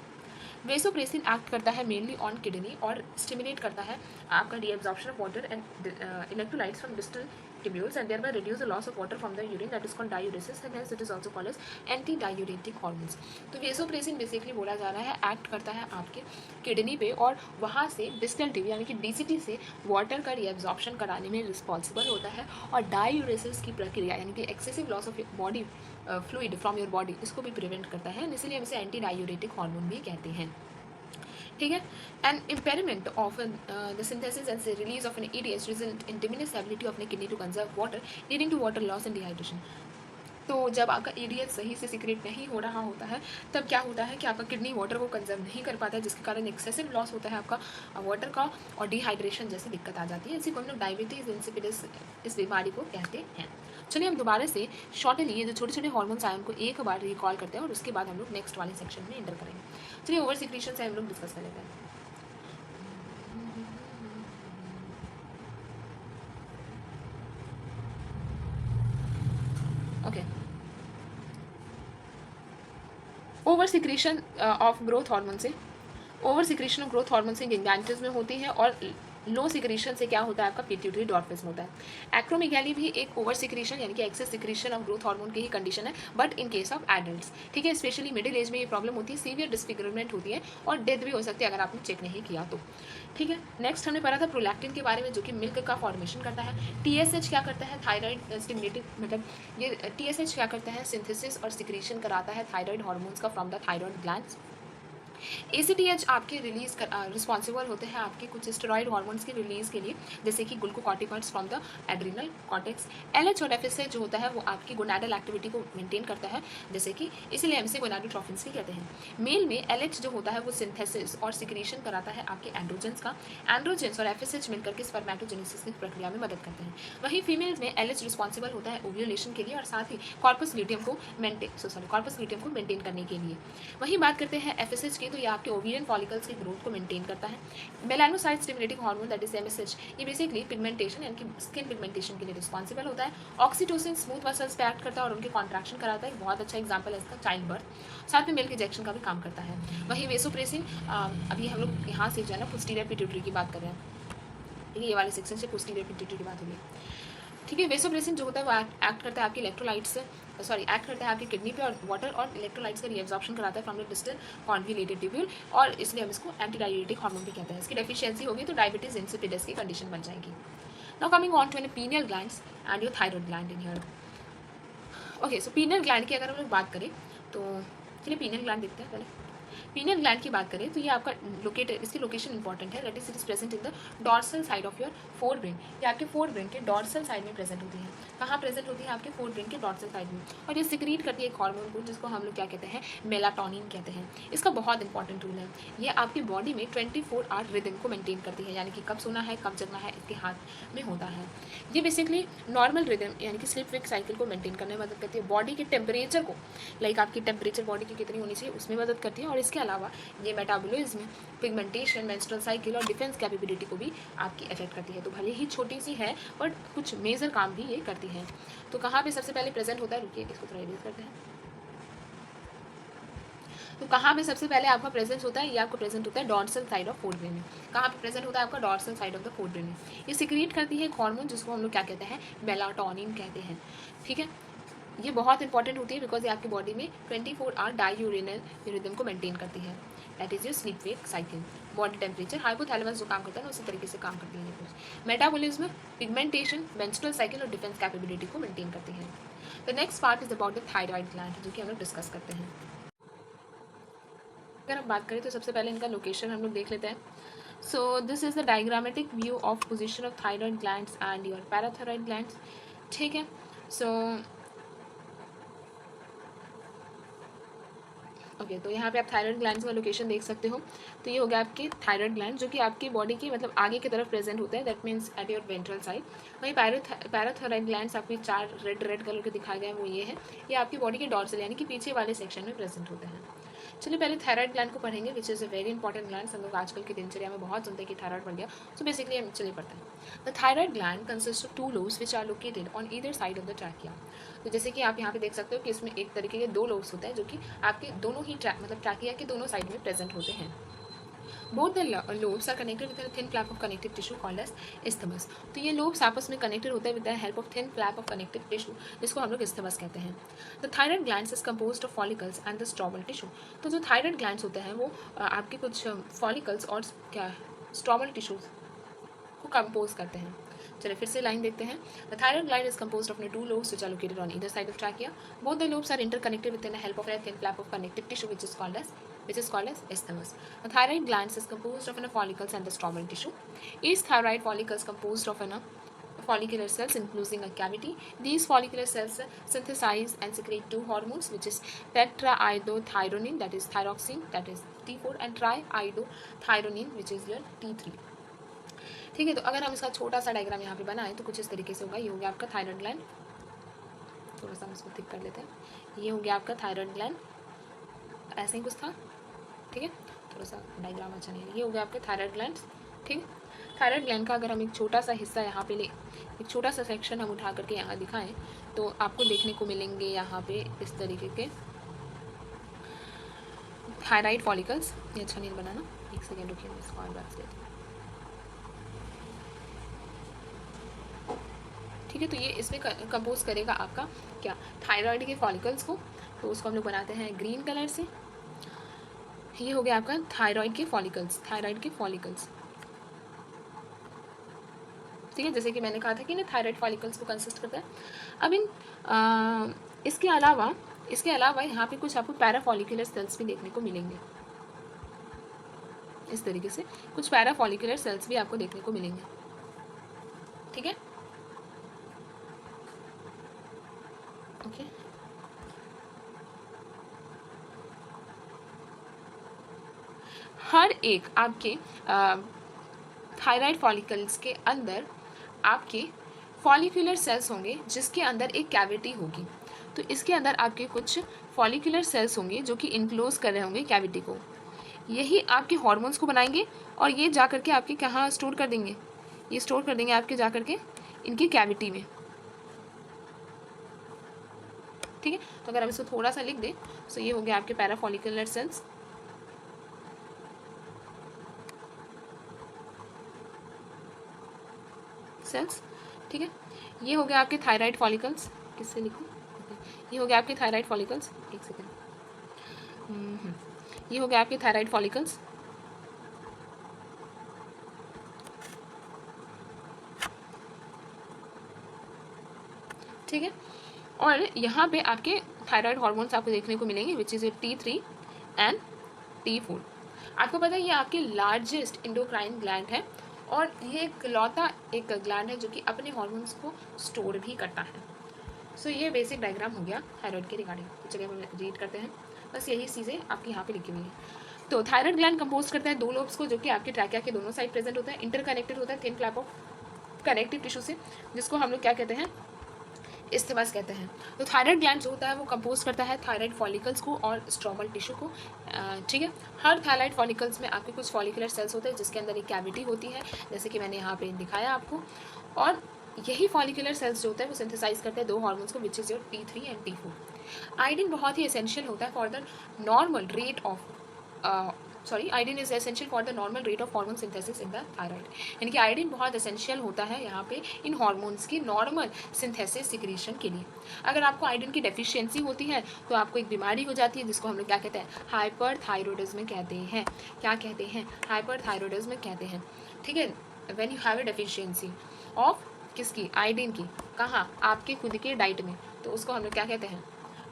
वेसोप्रेसिन एक्ट करता है मेनली ऑन किडनी और स्टिमुलेट करता है आपका reabsorption of water and electrolytes from distal tubules and thereby reduce the loss of water from the urine, that is called diuresis, and hence it is also called as anti-diuretic hormones. तो vasopressin basically बोला जा रहा है act करता है आपके kidney पे और वहाँ से डिस्टल ट्यूब यानी कि DCT से वाटर का रीएब्जॉर्प्शन कराने में रिस्पॉन्सिबल होता है और डायूरेसिस की प्रक्रिया यानी कि excessive loss of body fluid from your body इसको भी प्रिवेंट करता है. इसलिए हम इसे एंटी डायूरेटिक हार्मोन भी कहते हैं. ठीक है. An impairment of the synthesis and release of an EDH result in diminish ability of kidney to conserve water leading to water loss and dehydration. तो जब आपका EDH सही से सिक्रेट नहीं हो रहा होता है तब क्या होता है कि आपका किडनी वाटर को कंजर्व नहीं कर पाता है जिसके कारण एक्सेसिव लॉस होता है आपका वाटर का और डिहाइड्रेशन जैसी दिक्कत आ जाती है. इसी को हम लोग डायबिटीज़ इंसिपिडिस इस बीमारी को कहते हैं. चलिए हम दोबारा से शॉर्टली ये जो छोटे छोटे हार्मोन्स आए उनको एक बार रिकॉल करते हैं और उसके बाद हम लोग नेक्स्ट वाले सेक्शन में एंटर करेंगे. चलिए ओवर सिक्रेशन से हम लोग डिस्कस कर लेते हैं. Okay. Over secretion of growth hormone से ग्रोथ हार्मोन से गिगांटिस में होती है और लो सिक्रेशन से क्या होता है आपका पिट्यूटरी डॉर्फिस में होता है. एक्रोमेगाली भी एक ओवर सिक्रेशन यानी कि excess secretion of growth hormone की ही कंडीशन है but in case of adults. ठीक है. स्पेशली मिडिल एज में ये प्रॉब्लम होती है. सीवियर डिस्फिगरमेंट होती है और डेथ भी हो सकती है अगर आपने चेक नहीं किया तो. ठीक है. नेक्स्ट हमने पढ़ा था प्रोलैक्टिन के बारे में जो कि मिल्क का फॉर्मेशन करता है. TSH क्या करता है? थायराइड स्टिमुलेटिंग मतलब ये TSH क्या करता है? सिंथेसिस और सिक्रेशन कराता है थायराइड हार्मोन्स का from the thyroid glands. ACTH आपके रिलीज रिस्पॉन्सिबल होते हैं आपके कुछ स्टेरॉइड हार्मोन्स के रिलीज के लिए, जैसे कि glucocorticoids from the adrenal cortex. LH और FSH जो होता है वो आपकी गोनाडल एक्टिविटी को मेंटेन करता है, जैसे कि इसीलिए हम इसे गोनाडोट्रोफिन्स भी कहते हैं। मेल में LH जो होता है वो सिंथेसिस और सिक्रीशन कराता है आपके एंड्रोजेंस का। एंड्रोजेंस और FSH मिलकर के स्पर्मेटोजेनेसिस की प्रक्रिया में मदद करते हैं। वहीं फीमेल्स में LH रिस्पॉन्सिबल होता है ओव्यूलेशन के लिए और साथ ही कॉर्पस ल्यूटियम को मेंटेन करने के लिए। वहीं बात करते हैं FSH की, तो ये आपके ओवियन फॉलिकल्स की ग्रोथ को मेंटेन करता है। Melanocyte stimulating hormone that is MSH, ये बेसिकली पिगमेंटेशन यानी कि स्किन पिगमेंटेशन के लिए रिस्पॉन्सिबल होता है। ऑक्सीटोसिन स्मूथ मसल्स पे एक्ट करता है और उनके कॉन्ट्रैक्शन कराता है। बहुत अच्छा एग्जाम्पल है इसका चाइल्ड बर्थ। साथ में मिल्क इंजेक्शन का भी काम करता है। वहीं वेसोप्रेसिन, अभी हम लोग यहाँ से जो है ना पोस्टीरियर पिट्यूटरी की बात कर रहे हैं, ठीक है, ये वाले सेक्शन से पोस्टीरियर पिट्यूटरी की बात हो रही है, ठीक है। वेसोप्रेसिन जो होता है वो एक्ट करता है आपके इलेक्ट्रोलाइट्स एक्ट करता है आपकी किडनी पे और वाटर और इलेक्ट्रोलाइट्स का रीअब्जॉर्प्शन कराता है from the distal convoluted tubule, और इसलिए हम इसको एंटीडायबिटिक हार्मोन भी कहते हैं। इसकी डेफिशिएंसी होगी तो डायबिटीज इंसिपिडस की कंडीशन बन जाएगी। Now coming on to pineal glands and your thyroid gland in here. Okay, so pineal gland की अगर हम लोग बात करें तो चलिए पीनियल ग्लैंड देखते हैं पहले। पीनियल ग्लैंड की बात करें तो ये आपका लोकेटेड, इसकी लोकेशन इंपॉर्टेंट है, that is it is present in the dorsal side of your fore brain. ये आपके फोर ब्रेन के डॉर्सल साइड में प्रेजेंट होती है। कहाँ प्रेजेंट होती है? आपके फोर ब्रेन के डॉर्सल साइड में। और ये सिक्रीट करती है एक हार्मोन को जिसको हम लोग क्या कहते हैं? मेलाटोनिन कहते हैं। इसका बहुत इंपॉर्टेंट रोल है। ये आपकी बॉडी में 24 आवर रिदम को मेंटेन करती है, यानी कि कब सोना है कब जगना है इसके हाथ में होता है। ये बेसिकली नॉर्मल रिदम यानी कि स्लीप वेक साइकिल को मेंटेन करने में मदद करती है। बॉडी के टेम्परेचर को, लाइक आपकी टेम्परेचर बॉडी की कितनी होनी चाहिए उसमें मदद करती है। और इसके अलावा ये मेटाबॉलिज्म, पिगमेंटेशन, मेंस्ट्रुअल साइकिल और डिफेंस कैपेबिलिटी को भी आपकी अफेक्ट करती है। तो भले ही छोटी सी है बट कुछ मेजर काम भी ये करती है। तो कहाँ पे सबसे पहले प्रेजेंट होता है? रुकिए इसको थोड़ा इरेज करते हैं। तो कहाँ पे सबसे पहले आपका प्रेजेंस होता है? ये आपका प्रेजेंट होता है डॉर्सल साइड ऑफ फोरब्रेन में। कहाँ पे प्रेजेंट होता है? आपका dorsal side of the forebrain में। ये सिक्रीट करती है एक हार्मोन जिसको हम लोग क्या कहते हैं? मेलाटोनिन कहते हैं, ठीक है। ये बहुत इंपॉर्टेंट होती है बिकॉज ये आपकी बॉडी में 24 आवर डाययूरेनल रिदम को मेंटेन करती है, that is your sleep wake cycle. Body temperature, hypothalamus जो काम करता है ना उसी तरीके से काम करती है। मेटाबॉलिज्म, पिगमेंटेशन, मेंस्ट्रुअल साइकिल और डिफेंस कैपेबिलिटी को मेंटेन करती है। The next part is about the thyroid gland, जो कि हम लोग डिस्कस करते हैं। अगर हम बात करें तो सबसे पहले इनका लोकेशन हम लोग देख लेते हैं। So this is the diagrammatic view of position of thyroid glands and your parathyroid glands, ठीक है। सो ओके, तो यहाँ पे आप थायराइड ग्लैंड्स का लोकेशन देख सकते हो। तो ये हो गया आपके थायराइड ग्लैंड जो कि आपकी बॉडी की मतलब आगे की तरफ प्रेजेंट होता है, that means at your ventral side. वहीं पैराथायराइड ग्लैंड्स आपके 4 रेड कलर के दिखाए गए हैं, वो ये है, ये आपकी बॉडी के डॉर्सल यानी कि पीछे वाले सेक्शन में प्रेजेंट होते हैं। चलिए पहले थायराइड ग्लैंड को पढ़ेंगे, which is a very important gland. हम लोग आजकल की दिनचर्या में बहुत सुनते हैं कि थायराइड बढ़ गया, सो बेसिकली हम चलिए पढ़ते हैं। The thyroid gland consist of 2 lobes which are located on either side of the trachea. तो जैसे कि आप यहाँ पे देख सकते हो कि इसमें एक तरीके के 2 lobes होते हैं जो कि आपके दोनों ही मतलब ट्रैकिया के दोनों साइड में प्रेजेंट होते हैं। Both the lobes are connected with a thin flap of connective tissue called as isthmus। तो ये lobes आपस में कनेक्टेड होते हैं with the help of thin flap of connective tissue, जिसको हम लोग isthmus कहते हैं। The thyroid glands is composed of follicles and the stromal tissue। तो जो थायराइड ग्लैंड्स होते हैं वो आपके कुछ फॉलिकल्स और क्या स्ट्रोमल टिश्यूज को कंपोज करते हैं। चलिए फिर से लाइन देखते हैं। The thyroid gland is composed of 2 lobes which are located on either side of trachea. Both the lobes are interconnected with the help of a thin flap of connective tissue which is called as isthmus. The thyroid glands is composed of follicles and the stromal tissue. Each thyroid follicle is composed of follicular cells enclosing a cavity. These follicular cells synthesize and secrete 2 hormones, which is tetraiodothyronine, that is thyroxine, that is T4, and triiodothyronine, which is your T3। ठीक है, तो अगर हम इसका छोटा सा diagram यहाँ पे बनाएं तो कुछ इस तरीके से होगा। ये हो गया आपका थायराइड ग्लैंड, थोड़ा सा हम इसको थिक कर लेते हैं। ये हो गया आपका थायराइड ग्लैंड, ऐसे ही कुछ था, ठीक है, थोड़ा सा डायग्राम अच्छा नहीं है। ये हो गया आपके थायराइड ग्लैंड्स, ठीक। थायराइड ग्लैंड का अगर हम एक छोटा सा हिस्सा यहाँ पे एक छोटा सा सेक्शन हम उठा करके यहाँ दिखाएं तो आपको देखने को मिलेंगे यहाँ पे इस तरीके के थायराइड फॉलिकल्स। ये अच्छा नहीं बनाना, एक सेकेंड रुकिए, मैं इसको और बात लेती हूँ, ठीक है। तो ये इसमें कंपोज करेगा आपका क्या, थायराइड के फॉलिकल्स को। तो उसको हम लोग बनाते हैं ग्रीन कलर से। ये हो गया आपका थायराइड के फॉलिकल्स, ठीक है। जैसे कि मैंने कहा था कि ना थायराइड फॉलिकल्स को कंसिस्ट करता है। अब इसके अलावा यहाँ पे कुछ आपको पैराफॉलिकुलर सेल्स भी देखने को मिलेंगे, इस तरीके से कुछ पैरा फॉलिकुलर सेल्स भी आपको देखने को मिलेंगे, ठीक है। ओके, हर एक आपके थायराइड फॉलिकल्स के अंदर आपके फॉलिकुलर सेल्स होंगे जिसके अंदर एक कैविटी होगी। तो इसके अंदर आपके कुछ फॉलिकुलर सेल्स होंगे जो कि इनक्लोज कर रहे होंगे कैविटी को। यही आपके हार्मोन्स को बनाएंगे और ये जा करके आपके कहाँ स्टोर कर देंगे, ये स्टोर कर देंगे आपके जा करके इनकी कैविटी में, ठीक है। तो अगर हम इसको थोड़ा सा लिख दें तो ये हो गया आपके पैराफॉलिकुलर सेल्स, ठीक है। ये हो गया आपके थायराइड फॉलिकल्स, किससे लिखूं, ये हो गया आपके थायराइड फॉलिकल्स, एक सेकेंड, ये हो गया आपके थायराइड फॉलिकल्स, ठीक है। और यहाँ पे आपके थायराइड हार्मोन्स आपको देखने को मिलेंगे which is T3 and T4। आपको पता है ये आपके लार्जेस्ट इंडोक्राइन ग्लैंड है और ये इकलौता एक ग्लैंड है जो कि अपने हार्मोन्स को स्टोर भी करता है। सो ये बेसिक डायग्राम हो गया थायराइड के रिगार्डिंग। तो चलिए हम रीड करते हैं, बस यही चीज़ें आपकी यहाँ पे लिखी हुई हैं। तो थायराइड ग्लैंड कंपोज करता है दो लोब्स को जो कि आपके ट्रैकिया के दोनों साइड प्रेजेंट होता है, इंटरकनेक्टेड होता है thin flap of connective tissue से, जिसको हम लोग क्या कहते हैं, इस्थिमस कहते हैं। तो थायराइड ग्लैंड जो होता है वो कंपोज करता है थायराइड फॉलिकल्स को और स्ट्रोमल टिश्यू को, ठीक है। हर थायराइड फॉलिकल्स में आपके कुछ फॉलिकुलर सेल्स होते हैं जिसके अंदर एक कैविटी होती है, जैसे कि मैंने यहाँ पे दिखाया आपको। और यही फॉलिकुलर सेल्स जो होता है वो सिंथेसाइज करते हैं दो हार्मोन्स को विच is your T3 and T4। Iodine बहुत ही एसेंशियल होता है for the normal rate of iodine is essential for the normal rate of hormone synthesis in the thyroid. यानी कि आयोडीन बहुत एसेंशियल होता है यहाँ पे इन हार्मोन्स की नॉर्मल सिंथेसिस सिक्रीशन के लिए। अगर आपको आयोडीन की डेफिशिएंसी होती है तो आपको एक बीमारी हो जाती है जिसको हम लोग क्या कहते हैं, हाइपरथायरॉयडिज्म कहते हैं। क्या कहते हैं, हाइपरथायरॉयडिज्म कहते हैं, ठीक है। When you have a deficiency of किसकी, आयोडीन की, कहाँ, आपके खुद के डाइट में, तो उसको हम लोग क्या कहते हैं,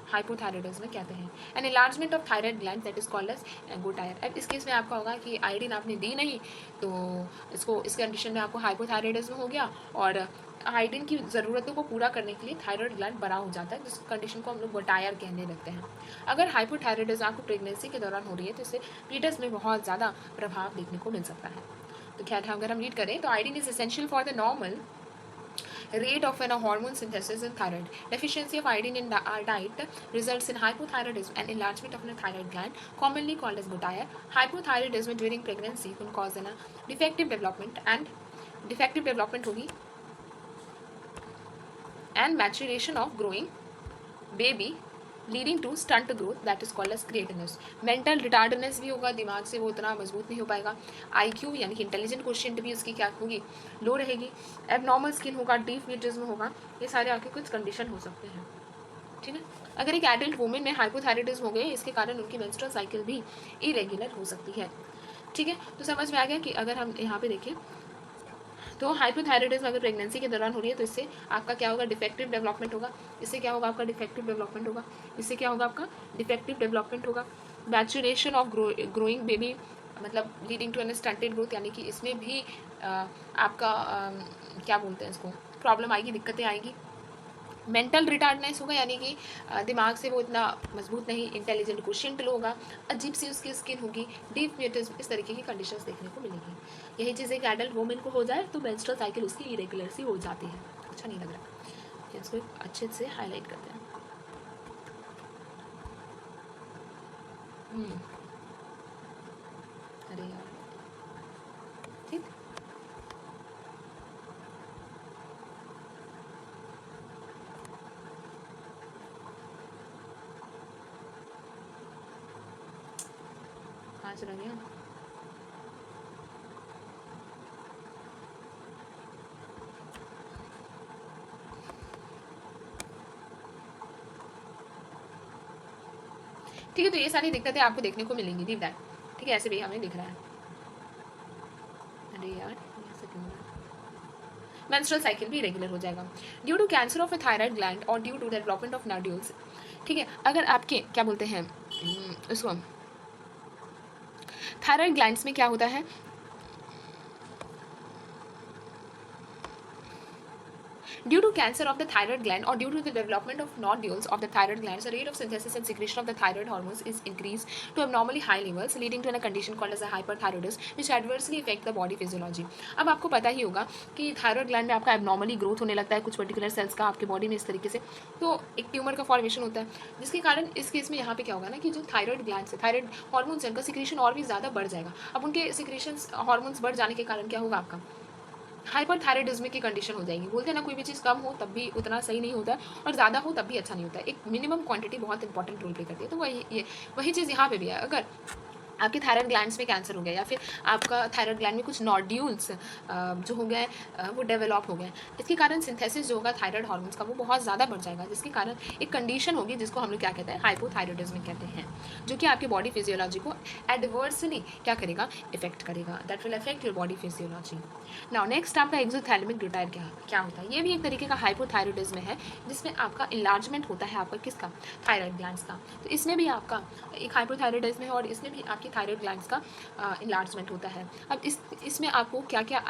हाइपोथायरॉयडिज्म कहते हैं। An enlargement of thyroid gland that is called as an goitre. अब इस केस में आपका होगा कि आयोडीन आपने दी नहीं तो इसको इस कंडीशन में आपको हाइपोथायरॉयडिज्म हो गया और आयोडीन की ज़रूरतों को पूरा करने के लिए थायराइड ग्लैंड बड़ा हो जाता है, जिस कंडीशन को हम लोग गोटायर कहने लगते हैं। अगर हाइपोथायरॉयडिज्म आपको प्रेगनेंसी के दौरान हो रही है तो इससे फीटस में बहुत ज़्यादा प्रभाव देखने को मिल सकता है। तो क्या अगर हम रीड करें तो iodine is essential for the normal rate of an hormone synthesis in thyroid. Deficiency of iodine in our diet results in hypothyroidism and enlargement of the thyroid gland, commonly called as gutire. Hypothyroidism during pregnancy can cause a defective development होगी and maturation of growing baby leading to stunt growth that is called as creativeness. Mental retardness भी होगा, दिमाग से वो उतना मजबूत नहीं हो पाएगा। IQ यानी कि इंटेलिजेंट क्वेश्चन भी उसकी क्या होगी, लो रहेगी। एबनॉर्मल स्किन होगा, डीप म्यूटिज्म होगा, ये सारे आपके कुछ कंडीशन हो सकते हैं, ठीक है। अगर एक एडल्ट वुमेन में हाइपोथायरॉयडिज्म हो गए इसके कारण उनकी मेंस्ट्रुअल साइकिल भी इरेगुलर हो सकती है, ठीक है। तो समझ में आ गया कि अगर हम यहाँ पे देखें तो हाइपोथायरॉयडिज्म अगर प्रेगनेंसी के दौरान हो रही है तो इससे आपका क्या होगा, डिफेक्टिव डेवलपमेंट होगा। इससे क्या होगा, आपका डिफेक्टिव डेवलपमेंट होगा। इससे क्या होगा, आपका डिफेक्टिव डेवलपमेंट होगा। मैच्योरेशन ऑफ ग्रोइंग बेबी मतलब leading to an stunted growth, यानी कि इसमें भी आपका क्या बोलते हैं इसको, प्रॉब्लम आएगी, दिक्कतें आएगी। मेंटल रिटार्डनेस होगा यानी कि दिमाग से वो इतना मजबूत नहीं, इंटेलिजेंट क्वेश्चन होगा, अजीब सी उसकी स्किन होगी, डीप म्यूटिज्म, इस तरीके की कंडीशंस देखने को मिलेगी। यही चीज़ एक एडल्ट वुमेन को हो जाए तो मेंस्ट्रुअल साइकिल उसकी इरेगुलर सी हो जाती है। अच्छा नहीं लग रहा, इसको अच्छे से हाईलाइट करते हैं। अरे यार, ठीक, कहाँ चला गया, ठीक है। तो ये सारी दिक्कतें आपको देखने को मिलेंगी डीप दैट, ठीक है। ऐसे भी हमें दिख रहा है, अरे यार मेंस्ट्रुअल साइकिल भी रेगुलर हो जाएगा due to cancer of a thyroid gland और due to development of nodules, ठीक है। अगर आपके क्या बोलते हैं उसको थायराइड ग्लैंड्स में क्या होता है, due to cancer of the thyroid gland or due to the development of nodules of the thyroid glands, the rate of synthesis and secretion of the thyroid hormones is increased to abnormally high levels, leading to a condition called as a hyperthyroidism, which adversely affect the body physiology. अब आपको पता ही होगा कि thyroid gland में आपका abnormally growth होने लगता है कुछ पर्टिकुलर सेल्स का आपके बॉडी में इस तरीके से, तो एक ट्यूमर का फॉर्मेशन होता है, जिसके कारण इस केस में यहाँ पे क्या होगा ना कि जो थायराइड ग्लैंड से थायराइड हार्मोन्स है उनका सिक्रेशन और भी ज़्यादा बढ़ जाएगा. अब उनके सिक्रेशन हार्मोन्स बढ़ जाने के कारण क्या होगा, आपका हाइपरथायराइडिज्म की कंडीशन हो जाएगी. बोलते हैं ना कोई भी चीज़ कम हो तब भी उतना सही नहीं होता है और ज़्यादा हो तब भी अच्छा नहीं होता है. एक मिनिमम क्वांटिटी बहुत इंपॉर्टेंट रोल प्ले करती है. तो वही चीज़ यहाँ पे भी है. अगर आपके थायराइड ग्लैंड्स में कैंसर हो गया या फिर आपका थायराइड ग्लैंड में कुछ नॉड्यूल्स जो हो गए वो डेवलप हो गए, इसके कारण सिंथेसिस जो होगा थायराइड हार्मोन्स का वो बहुत ज़्यादा बढ़ जाएगा, जिसके कारण एक कंडीशन होगी जिसको हम लोग क्या कहते हैं, हाइपोथायराइडिज्म कहते हैं, जो कि आपकी बॉडी फिजियोलॉजी को एडवर्सली क्या करेगा, इफेक्ट करेगा. That will affect your body physiology. Now next आपका एक्सोथैलेमिक ग्लूटाइड क्या होता है. ये भी एक तरीके का हाइपोथायराइडिज्म है जिसमें आपका इलार्जमेंट होता है आपका किसका, थायराइड ग्लैंड्स का. तो इसमें भी आपका एक हाइपोथायराइडिज्म है और इसमें भी आपकी थायराइड ग्लैंड्स का इलार्जमेंट होता है. अब इसमें आपको क्या क्या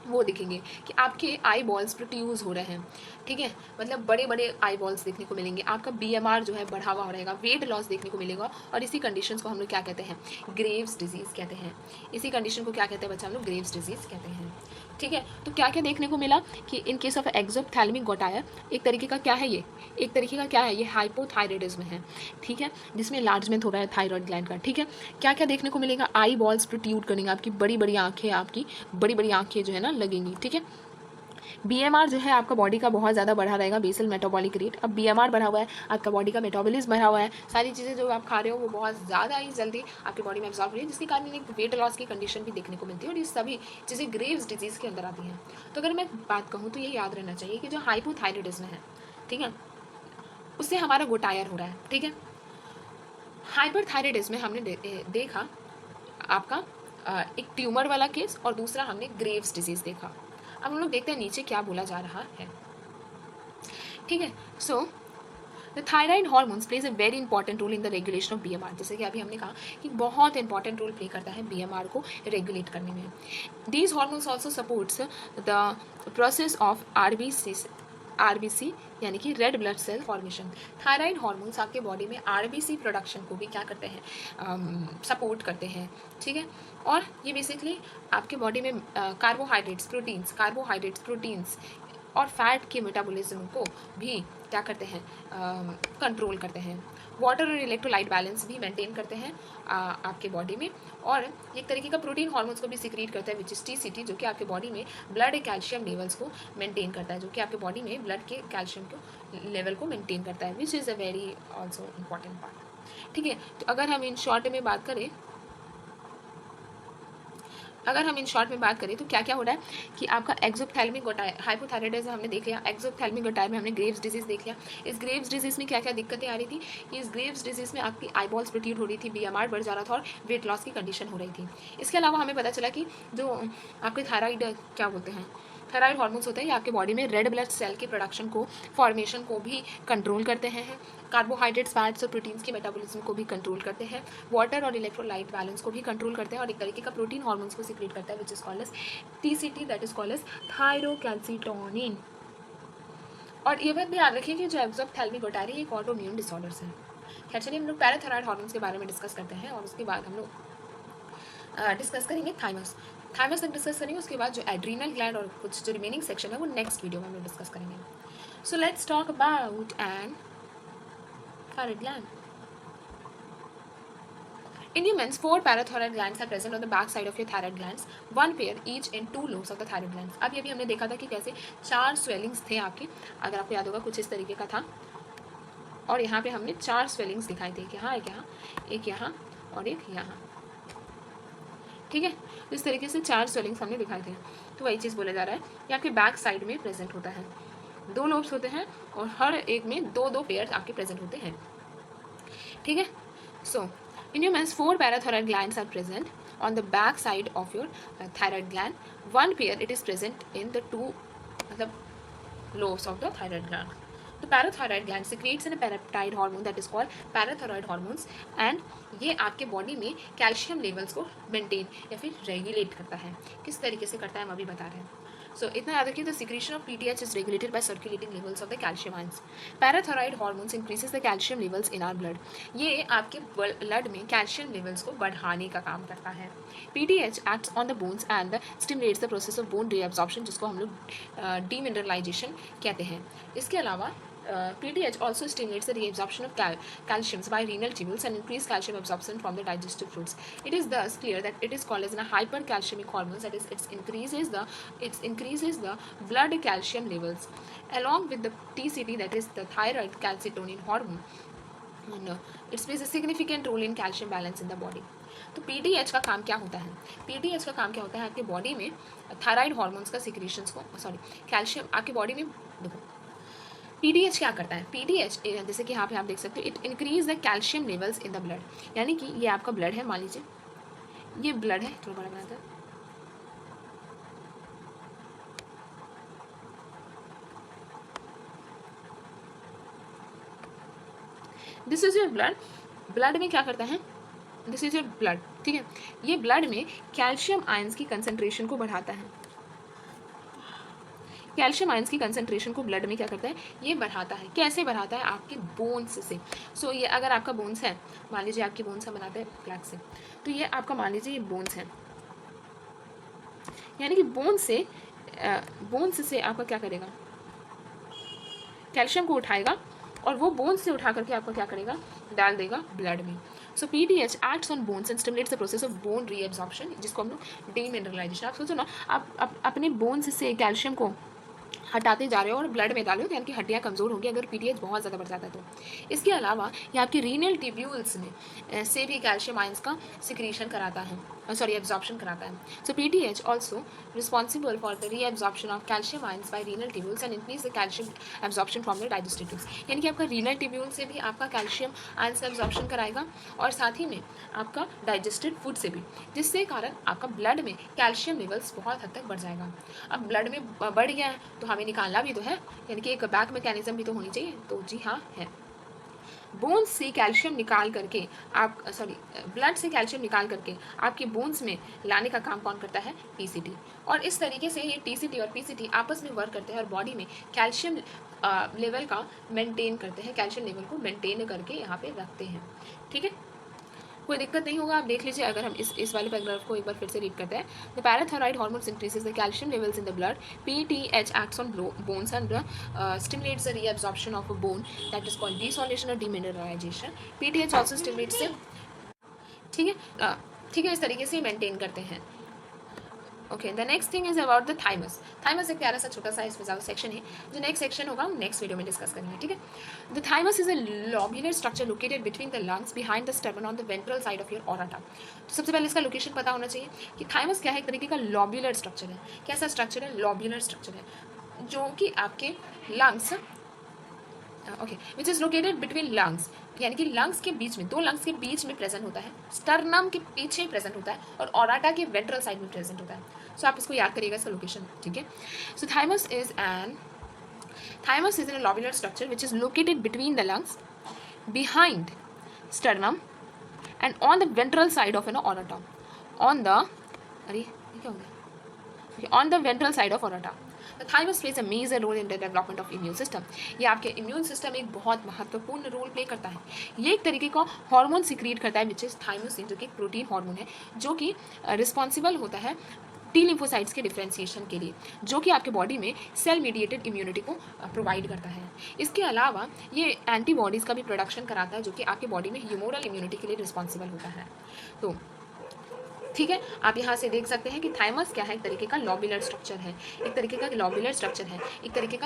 वो दिखेंगे कि आपके आई बॉल्स प्रोड्यूस हो रहे हैं, ठीक है, मतलब बड़े बड़े आई बॉल्स देखने को मिलेंगे, आपका BMR जो है बढ़ा हुआ रहेगा, वेट लॉस देखने को मिलेगा. और इसी कंडीशंस को हम लोग क्या कहते हैं, ग्रेव्स डिजीज़ कहते हैं. इसी कंडीशन को क्या कहते हैं बच्चा, हम लोग ग्रेव्स डिजीज़ कहते हैं. ठीक है, तो क्या क्या देखने को मिला कि इन केस ऑफ एक्सोप्थैलेमिक गॉटायर एक तरीके का क्या है, ये हाइपोथायराइडिज्म है. ठीक है, जिसमें लार्जमेंट हो रहा है थायराइड ग्लैंड का. ठीक है, क्या क्या देखने को मिलेगा, आई बॉल्स प्रोट्रूड करेंगे, आपकी बड़ी बड़ी आंखें जो है ना लगेंगी. ठीक है, BMR जो है आपका बॉडी का बहुत ज़्यादा बढ़ा रहेगा, बेसल मेटाबॉलिक रेट. अब BMR बढ़ा हुआ है, आपका बॉडी का मेटाबॉलिज्म बढ़ा हुआ है, सारी चीज़ें जो आप खा रहे हो वो बहुत ज़्यादा ही जल्दी आपकी बॉडी में एब्जॉर्ब हो रही है, जिसके कारण एक वेट लॉस की कंडीशन भी देखने को मिलती है. और ये सभी चीज़ें ग्रेव्स डिजीज़ के अंदर आती हैं. तो अगर मैं बात कहूँ तो ये याद रहना चाहिए कि जो हाइपोथायराइडिज्म है, ठीक है, उससे हमारा गोटायर हो रहा है. ठीक है, हाइपरथायराइडिज्म में हमने देखा आपका एक ट्यूमर वाला केस और दूसरा हमने ग्रेव्स डिजीज़ देखा. अब हम लोग देखते हैं नीचे क्या बोला जा रहा है. ठीक है, so the thyroid hormones plays a very important role in the regulation of BMR. जैसे कि अभी हमने कहा कि बहुत इंपॉर्टेंट रोल प्ले करता है BMR को रेगुलेट करने में. These hormones also supports the process of RBC यानी कि red blood cell formation. Thyroid hormones आपके बॉडी में RBC प्रोडक्शन को भी क्या करते हैं, सपोर्ट करते हैं. ठीक है, और ये बेसिकली आपके बॉडी में कार्बोहाइड्रेट्स, प्रोटीन्स और फैट के मेटाबॉलिज्म को भी क्या करते हैं, कंट्रोल करते हैं. वाटर और इलेक्ट्रोलाइट बैलेंस भी मेंटेन करते हैं आपके बॉडी में. और एक तरीके का प्रोटीन हार्मोन्स को भी सिक्रीट करता है विच इज TCT, जो कि आपके बॉडी में ब्लड कैल्शियम लेवल्स को मेंटेन करता है, जो कि आपके बॉडी में ब्लड के कैल्शियम के लेवल को मेंटेन करता है, which is a very also important part. ठीक है, तो अगर हम इन शॉर्ट में बात करें तो क्या क्या हो रहा है कि आपका एक्सोप्थैलेमिक गॉटायर, हाइपोथायराइडिज्म हमने देख लिया, एक्सोप्थैलेमिक गॉटायर में हमने ग्रेव्स डिजीज़ देख लिया. इस ग्रेव्स डिजीज़ में क्या क्या दिक्कतें आ रही थी, इस ग्रेव्स डिजीज़ में आपकी आई बॉल्स प्रोट्रूड हो रही थी, BMR बढ़ जा रहा था और वेट लॉस की कंडीशन हो रही थी. इसके अलावा हमें पता चला कि जो आपके थायराइड क्या बोलते हैं, थायराइड हार्मोन्स होते हैं, ये आपके बॉडी में रेड ब्लड सेल के प्रोडक्शन को, फॉर्मेशन को भी कंट्रोल करते हैं. कार्बोहाइड्रेट्स, फैट्स और प्रोटीन्स के मेटाबॉलिज्म को भी कंट्रोल करते हैं. वाटर और इलेक्ट्रोलाइट बैलेंस को भी कंट्रोल करते हैं और एक तरीके का प्रोटीन हार्मोन्स को सिक्रेट करता है which is called as TCT, that is called as thyrocalcitonin. और ये बात भी याद रखिए कि जो एक्सोप्थैलेमिक गॉटायर है एक ऑटोइम्यून डिसऑर्डर्स है. खैर चलिए हम लोग पैराथायराइड हार्मोन्स के बारे में डिस्कस करते हैं और उसके बाद हम लोग डिस्कस करेंगे थाइमस तक डिस्कस करेंगे. उसके बाद जो एड्रीनल ग्लैंड और कुछ जो रिमेनिंग सेक्शन है वो नेक्स्ट वीडियो में हम लोग डिस्कस करेंगे. So let's talk about an thyroid gland. In humans, 4 parathyroid glands are present on the back side of your thyroid glands, one pair each in 2 lobes of the thyroid glands. अब ये भी हमने देखा था कि कैसे 4 swellings थे आपके, अगर आपको याद होगा कुछ इस तरीके का था, और यहाँ पे हमने 4 swellings दिखाई थे, एक यहाँ और एक यहाँ. ठीक है, इस तरीके से 4 swellings हमने दिखाए थे. तो वही चीज़ बोला जा रहा है कि आपके बैक साइड में प्रेजेंट होता है, 2 लोब्स होते हैं और हर एक में 2 पेयर्स आपके प्रेजेंट होते हैं. ठीक है, सो in humans 4 parathyroid glands are present on the back side of your thyroid gland. One pair it is present in the 2 मतलब lobes of the thyroid gland. तो parathyroid gland secretes an peptide hormone that is called parathyroid hormones and ये आपके body में calcium levels को maintain या फिर regulate करता है। किस तरीके से करता है हम अभी बता रहे हैं। सो इतना याद रखिए, the secretion of PTH is regulated by circulating levels of the calcium ions. Parathyroid hormones increases the calcium levels in our blood. ये आपके ब्लड में कैल्शियम लेवल्स को बढ़ाने का काम करता है। PTH acts on the bones and stimulates the process of bone reabsorption, जिसको हम लोग डीमिनरलाइजेशन कहते हैं। इसके अलावा PTH also stimulates the reabsorption of calciums by renal tubules and increase calcium absorption from the digestive fluids. It is thus clear that it is called as a hypercalciemic hormone, that is, it increases the blood calcium levels along with the TCT, that is the thyroid calcitonin hormone. And, it plays a significant role in calcium balance in the body. तो PTH का काम क्या होता है? PTH का काम क्या होता है? आपके बॉडी में थायराइड हार्मोन्स का सिक्रीशंस को कैल्शियम आपके बॉडी में देखो पीडीएच क्या करता है? पीडीएच जैसे कि यहाँ पे आप देख सकते हो, it increase the calcium levels in the blood. यानी कि ये आपका ब्लड है, मान लीजिए ये ब्लड है, थोड़ा बड़ा बनाता है, this is your blood. Blood में क्या करता है? दिस इज योर ब्लड, ठीक है। ये ब्लड में कैल्शियम आयंस की कंसंट्रेशन को बढ़ाता है। कैल्शियम आयंस की कंसंट्रेशन को ब्लड में क्या करता है? ये बढ़ाता है। कैसे बढ़ाता है? आपके बोन्स से। सो ये अगर आपका बोन्स है, मान लीजिए आपकी बोन्स हम बनाते हैं फ्लैक्स से, तो ये आपका मान लीजिए ये बोन्स है, यानी कि बोन्स से आपका क्या करेगा? कैल्शियम को उठाएगा और वो बोन्स से उठा करके आपका क्या करेगा? डाल देगा ब्लड में। So PTH acts on bones and stimulates the process of bone reabsorption, जिसको हम लोग डीमिनरलाइजेशन। आप सोचो ना, आप अपने बोन्स से कैल्शियम को हटाते जा रहे हो और ब्लड में डालो, तो यानी कि हड्डियाँ कमज़ोर होंगी अगर पीटीएच बहुत ज़्यादा बढ़ जाता है तो। इसके अलावा ये आपके रीनल ट्यूब्यूल्स में से भी कैल्शियम आयंस का सिक्रीशन कराता है, एब्जॉर्प्शन कराता है। So PTH also responsible for the reabsorption of calcium ions by renal tubules and increase the calcium absorption from the digestive tubes. यानी कि आपका रीनल ट्यूब्यूल से भी आपका कैल्शियम आयंस का एब्जॉर्प्शन कराएगा और साथ ही में आपका डाइजेस्टेड फूड से भी, जिससे कारण आपका ब्लड में कैल्शियम लेवल्स बहुत हद तक बढ़ जाएगा। अब ब्लड में बढ़ गया है तो हमें निकालना भी तो है, यानी कि एक बैक मैकेनिज्म भी तो होनी चाहिए। तो जी हाँ है। बोन्स से कैल्शियम निकाल करके ब्लड से कैल्शियम निकाल करके आपके बोन्स में लाने का काम कौन करता है? पीसीटी। और इस तरीके से ये टीसीटी और पीसीटी आपस में वर्क करते हैं और बॉडी में कैल्शियम लेवल का मेंटेन करते हैं, कैल्शियम लेवल को मेंटेन करके यहाँ पे रखते हैं, ठीक है। कोई दिक्कत नहीं होगा, आप देख लीजिए। अगर हम इस वाले पैराग्राफ को एक बार फिर से रीड करते हैं, the parathyroid hormones increases the calcium levels in the blood, PTH acts on bones and stimulates the reabsorption of a bone, that is called dissolution और डीमिनरलाइजेशन। पीटीएच आल्सो स्टिमुलेट्स, ठीक है, इस तरीके से मेंटेन करते हैं। Okay, the next thing is about the thymus. Thymus एक प्यारा सा छोटा सा इसमें ज़्यादा सेक्शन है, जो नेक्स्ट सेक्शन होगा हम नेक्स्ट वीडियो में डिस्कस करेंगे, ठीक है। The thymus is a lobular structure located between the lungs behind the sternum on the ventral side of your aorta. तो सबसे पहले इसका लोकेशन पता होना चाहिए कि थाइमस क्या है। एक तरीके का लोब्युलर स्ट्रक्चर है। कैसा स्ट्रक्चर है? लोब्युलर स्ट्रक्चर है, जो कि आपके lungs which is located between lungs, यानी कि लंग्स के बीच में, दो लंग्स के बीच में प्रेजेंट होता है, स्टर्नम के पीछे प्रेजेंट होता है और ऑराटा के वेंट्रल साइड में प्रेजेंट होता है। सो आप इसको याद करिएगा, इसका लोकेशन, ठीक है। So thymus is an lobular structure which is located between the lungs behind sternum and on the ventral side of an aorta, on the ventral side of aorta. The thymus plays a major role in the development of immune system. ये आपके immune system एक बहुत महत्वपूर्ण role play करता है। ये एक तरीके का हार्मोन सिक्रीट करता है विच इज थाइमोसिन, जो कि एक प्रोटीन हार्मोन है, जो कि रिस्पॉन्सिबल होता है टी लिम्फोसाइट्स के डिफ्रेंसिएशन के लिए, जो कि आपके बॉडी में सेल मीडिएटेड इम्यूनिटी को प्रोवाइड करता है। इसके अलावा ये एंटीबॉडीज़ का भी प्रोडक्शन कराता है, जो कि आपके बॉडी में ह्यूमोरल इम्यूनिटी के लिए रिस्पॉन्सिबल होता है। तो ठीक है, आप यहाँ से देख सकते हैं कि थाइमस क्या है, एक तरीके का लॉब्युलर स्ट्रक्चर है, एक तरीके का लॉब्युलर स्ट्रक्चर है, एक तरीके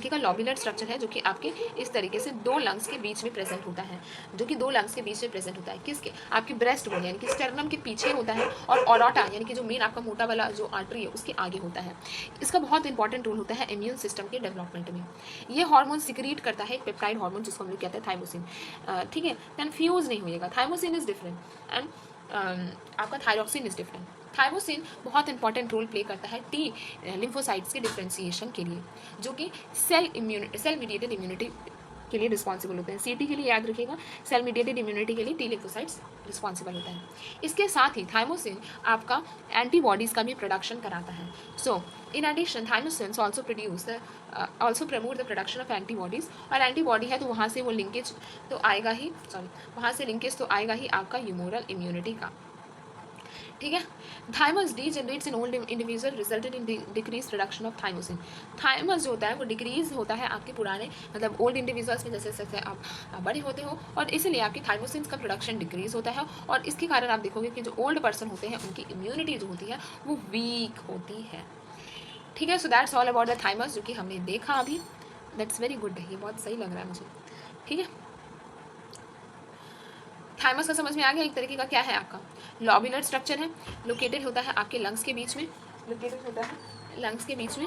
का लॉब्युलर स्ट्रक्चर है, जो कि आपके इस तरीके से दो लंग्स के बीच में प्रेजेंट होता है, जो कि दो लंग्स के बीच में प्रेजेंट होता है। किसके? आपके ब्रेस्ट बोन यानी कि स्टर्नम के पीछे होता है और ऑराटा यानी कि जो मेन आपका मोटा वाला जो आर्टरी है उसके आगे होता है। इसका बहुत इंपॉर्टेंट रोल होता है इम्यून सिस्टम के डेवलपमेंट में। ये हार्मोन सिक्रीट करता है एक पेप्टाइड हार्मोन, जिसको हम लोग कहते हैं थाइमोसिन, ठीक है। कन्फ्यूज नहीं होइएगा, थाइमोसिन इज डिफरेंट एंड आपका थायरॉक्सिन इज डिफरेंट। थाइमोसिन बहुत इंपॉर्टेंट रोल प्ले करता है टी लिम्फोसाइट्स के डिफ्रेंसिएशन के लिए, जो कि सेल मीडिएटेड इम्यूनिटी के लिए रिस्पॉन्सिबल होते हैं। सीटी के लिए याद रखिएगा, सेल मीडिएटेड इम्यूनिटी के लिए टी लिम्फोसाइट्स रिस्पॉन्सिबल होता है। इसके साथ ही थाइमोसिन आपका एंटीबॉडीज़ का भी प्रोडक्शन कराता है। So in addition thymosins also promote the production of antibodies, और एंटीबॉडी है तो वहाँ से वो लिंकेज तो आएगा ही, वहाँ से लिंकेज तो आएगा ही आपका ह्यूमोरल इम्यूनिटी का। ठीक है। Thymus degenerates in old individual resulted in decrease production of thymosin. Thymus जो होता है वो डिक्रीज होता है आपके पुराने मतलब ओल्ड इंडिविजुअल्स में, जैसे जैसे आप बड़े होते हो, और इसीलिए आपकी थाइमोसिन का प्रोडक्शन डिक्रीज होता है, और इसके कारण आप देखोगे कि जो ओल्ड पर्सन होते हैं उनकी इम्यूनिटी जो होती है वो वीक होती है। ठीक है। So that's all about the thymus, जो कि हमने देखा अभी। दैट्स वेरी गुड, ये बहुत सही लग रहा है मुझे। ठीक है। थाइमस का समझ में आ गया। एक तरीके का क्या है आपका लॉब्यूलर स्ट्रक्चर है, लोकेटेड होता है आपके लंग्स के बीच में, लोकेटेड होता है लंग्स के बीच में।